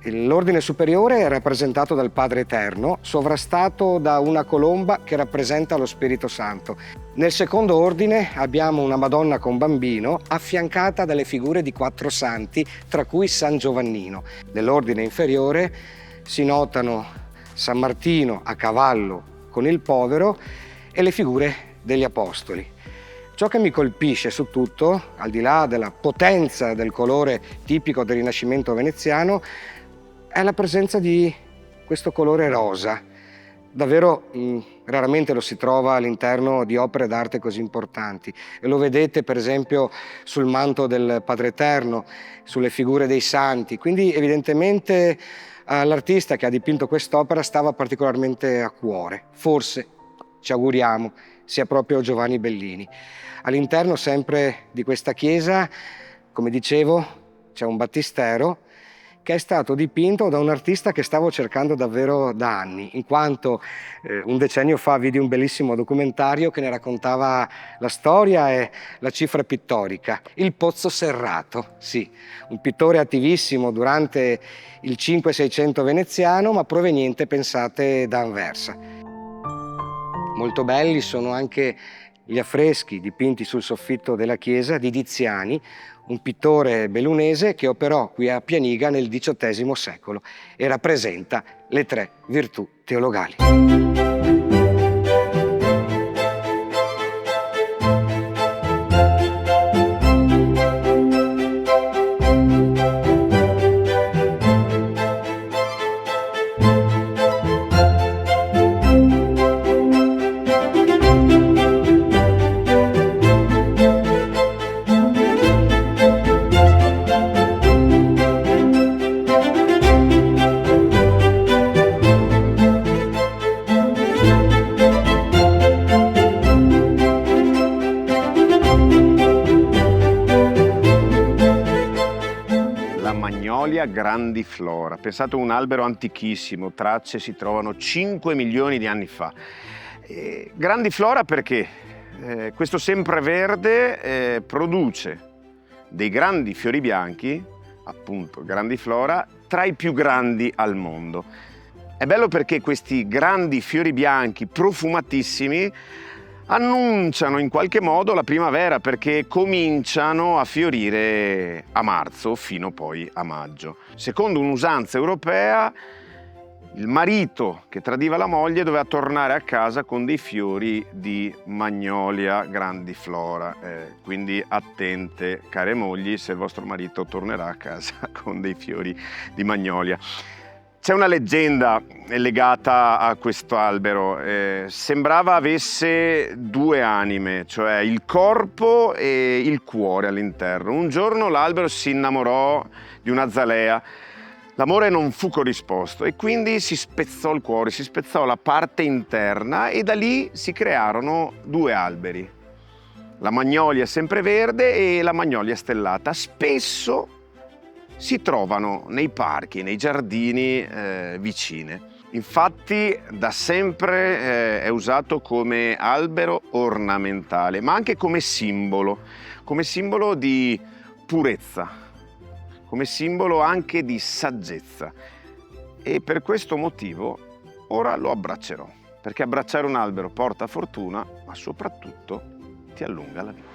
L'ordine superiore è rappresentato dal Padre Eterno, sovrastato da una colomba che rappresenta lo Spirito Santo. Nel secondo ordine abbiamo una Madonna con bambino affiancata dalle figure di 4 santi, tra cui San Giovannino. Nell'ordine inferiore si notano San Martino a cavallo con il povero e le figure degli apostoli. Ciò che mi colpisce su tutto, al di là della potenza del colore tipico del Rinascimento veneziano, è la presenza di questo colore rosa. Davvero raramente lo si trova all'interno di opere d'arte così importanti e lo vedete per esempio sul manto del Padre Eterno, sulle figure dei santi, quindi evidentemente all'artista che ha dipinto quest'opera stava particolarmente a cuore. Forse, ci auguriamo, sia proprio Giovanni Bellini. All'interno sempre di questa chiesa, come dicevo, c'è un battistero che è stato dipinto da un artista che stavo cercando davvero da anni, in quanto un decennio fa vidi un bellissimo documentario che ne raccontava la storia e la cifra pittorica. Il Pozzo Serrato, sì, un pittore attivissimo durante il 500-600 veneziano, ma proveniente, pensate, da Anversa. Molto belli sono anche gli affreschi dipinti sul soffitto della chiesa di Tiziani, un pittore bellunese che operò qui a Pianiga nel XVIII secolo e rappresenta le 3 virtù teologali. Grandiflora. Pensate a un albero antichissimo, tracce si trovano 5 milioni di anni fa. Grandiflora perché questo sempreverde produce dei grandi fiori bianchi, appunto grandiflora, tra i più grandi al mondo. È bello perché questi grandi fiori bianchi profumatissimi annunciano in qualche modo la primavera, perché cominciano a fiorire a marzo fino poi a maggio. Secondo un'usanza europea, il marito che tradiva la moglie doveva tornare a casa con dei fiori di Magnolia grandiflora. Quindi attente, care mogli, se il vostro marito tornerà a casa con dei fiori di Magnolia. C'è una leggenda legata a questo albero, sembrava avesse 2 anime, cioè il corpo e il cuore all'interno. Un giorno l'albero si innamorò di un'azalea, l'amore non fu corrisposto e quindi si spezzò il cuore, si spezzò la parte interna e da lì si crearono 2 alberi, la magnolia sempreverde e la magnolia stellata. Spesso si trovano nei parchi, nei giardini vicine. Infatti da sempre è usato come albero ornamentale, ma anche come simbolo di purezza, come simbolo anche di saggezza. E per questo motivo ora lo abbraccerò, perché abbracciare un albero porta fortuna, ma soprattutto ti allunga la vita.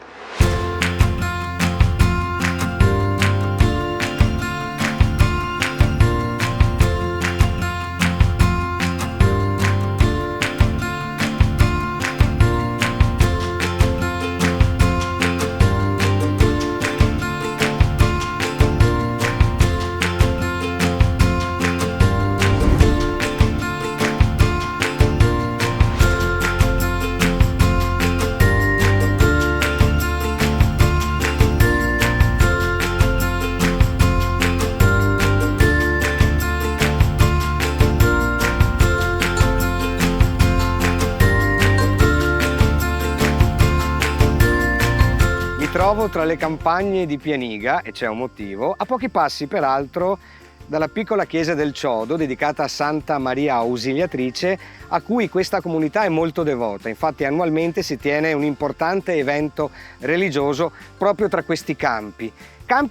Trovo tra le campagne di Pianiga, e c'è un motivo, a pochi passi peraltro dalla piccola chiesa del Ciodo dedicata a Santa Maria Ausiliatrice, a cui questa comunità è molto devota. Infatti annualmente si tiene un importante evento religioso proprio tra questi campi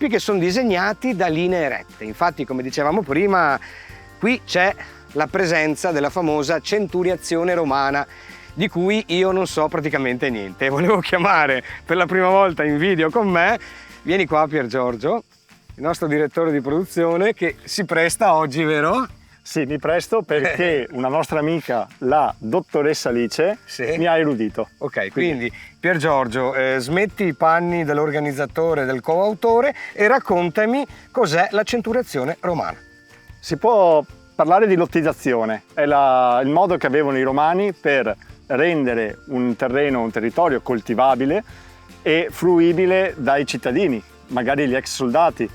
che sono disegnati da linee rette. Infatti, come dicevamo prima, qui c'è la presenza della famosa centuriazione romana, di cui io non so praticamente niente. Volevo chiamare per la prima volta in video con me, vieni qua Pier Giorgio, il nostro direttore di produzione, che si presta oggi, vero? Sì, mi presto perché una nostra amica, la dottoressa Alice, mi ha erudito. Ok, quindi Pier Giorgio, smetti i panni dell'organizzatore, del coautore e raccontami cos'è la centuriazione romana. Si può parlare di lottizzazione, è il modo che avevano i romani per rendere un terreno, un territorio coltivabile e fruibile dai cittadini, magari gli ex soldati.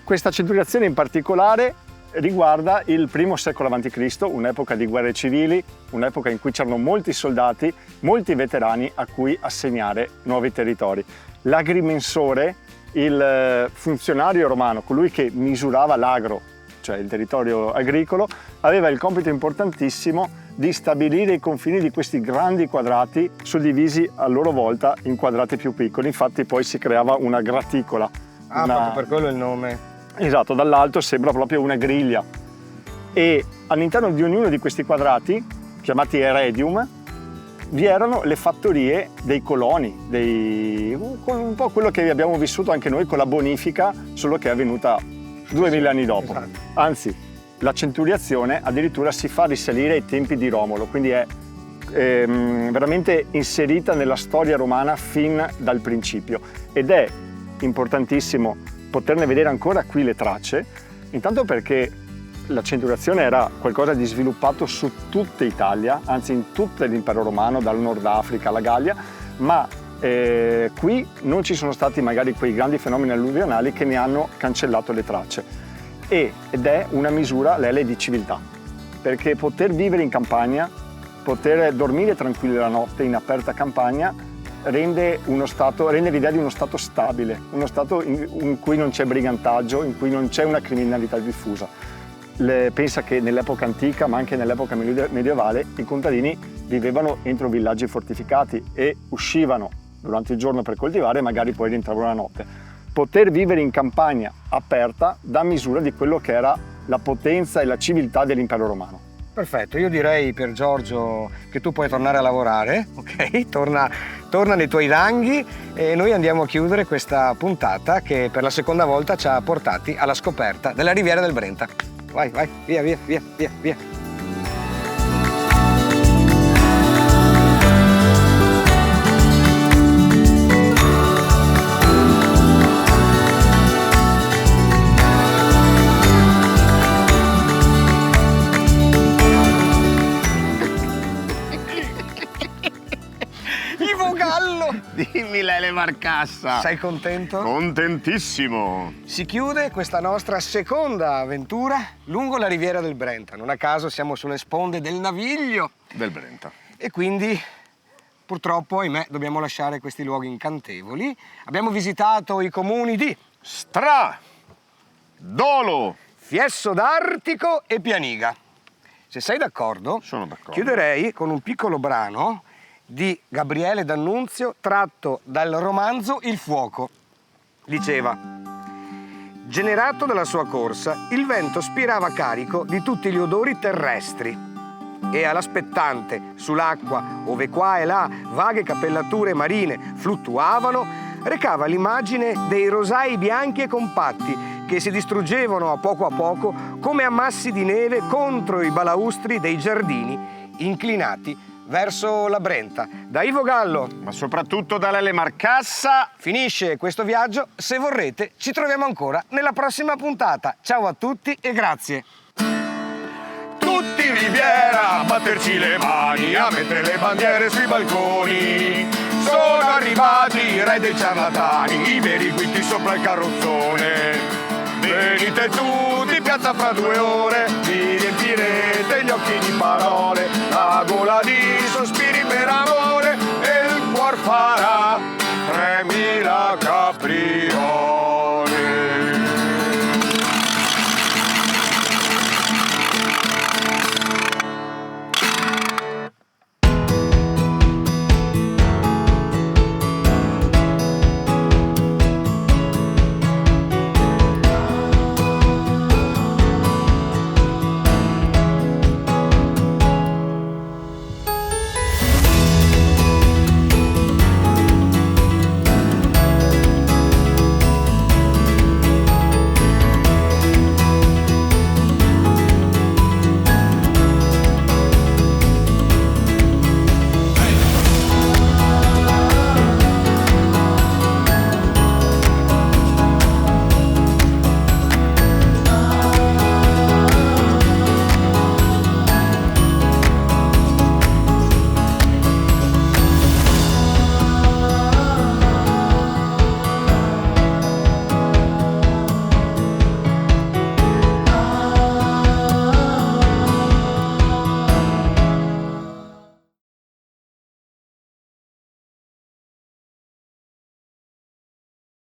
Questa centuriazione in particolare riguarda il I secolo a.C., un'epoca di guerre civili, un'epoca in cui c'erano molti soldati, molti veterani a cui assegnare nuovi territori. L'agrimensore, il funzionario romano, colui che misurava l'agro, cioè il territorio agricolo, aveva il compito importantissimo di stabilire i confini di questi grandi quadrati suddivisi a loro volta in quadrati più piccoli. Infatti poi si creava una graticola. Proprio per quello il nome. Esatto, dall'alto sembra proprio una griglia. E all'interno di ognuno di questi quadrati, chiamati heredium, vi erano le fattorie dei coloni, un po' quello che abbiamo vissuto anche noi con la bonifica, solo che è avvenuta 2000 anni dopo. Esatto. Anzi, la centuriazione addirittura si fa risalire ai tempi di Romolo, quindi è veramente inserita nella storia romana fin dal principio, ed è importantissimo poterne vedere ancora qui le tracce, intanto perché la centuriazione era qualcosa di sviluppato su tutta Italia, anzi in tutto l'impero romano, dal Nord Africa alla Gallia, ma qui non ci sono stati magari quei grandi fenomeni alluvionali che ne hanno cancellato le tracce. Ed è una misura, l'L, di civiltà, perché poter vivere in campagna, poter dormire tranquilli la notte in aperta campagna rende l'idea di uno stato stabile, uno stato in cui non c'è brigantaggio, in cui non c'è una criminalità diffusa. Pensa che nell'epoca antica, ma anche nell'epoca medievale, i contadini vivevano entro villaggi fortificati e uscivano durante il giorno per coltivare e magari poi rientravano la notte. Poter vivere in campagna aperta dà misura di quello che era la potenza e la civiltà dell'impero romano. Perfetto, io direi Pier Giorgio che tu puoi tornare a lavorare, ok? Torna nei tuoi ranghi e noi andiamo a chiudere questa puntata che per la seconda volta ci ha portati alla scoperta della Riviera del Brenta. Vai, via. Dimmi Lele Marcassa. Sei contento? Contentissimo. Si chiude questa nostra seconda avventura lungo la Riviera del Brenta. Non a caso siamo sulle sponde del Naviglio Del Brenta. e quindi purtroppo, ahimè, dobbiamo lasciare questi luoghi incantevoli. Abbiamo visitato i comuni di Stra, Dolo, Fiesso d'Artico e Pianiga. Se sei d'accordo, sono d'accordo. Chiuderei con un piccolo brano di Gabriele D'Annunzio tratto dal romanzo Il fuoco. Diceva: generato dalla sua corsa, il vento spirava carico di tutti gli odori terrestri. e all'aspettante sull'acqua, ove qua e là vaghe cappellature marine fluttuavano, recava l'immagine dei rosai bianchi e compatti che si distruggevano a poco come ammassi di neve contro i balaustri dei giardini inclinati verso la Brenta. Da Ivo Gallo, Ma soprattutto da Lele Marcassa. finisce questo viaggio. Se vorrete, ci troviamo ancora nella prossima puntata. Ciao a tutti e grazie. Tutti in Riviera a batterci le mani, a mettere le bandiere sui balconi. Sono arrivati i re dei ciarlatani, i veri guitti sopra il carrozzone. Venite tutti in piazza fra 2 ore, vi riempirete gli occhi di parole.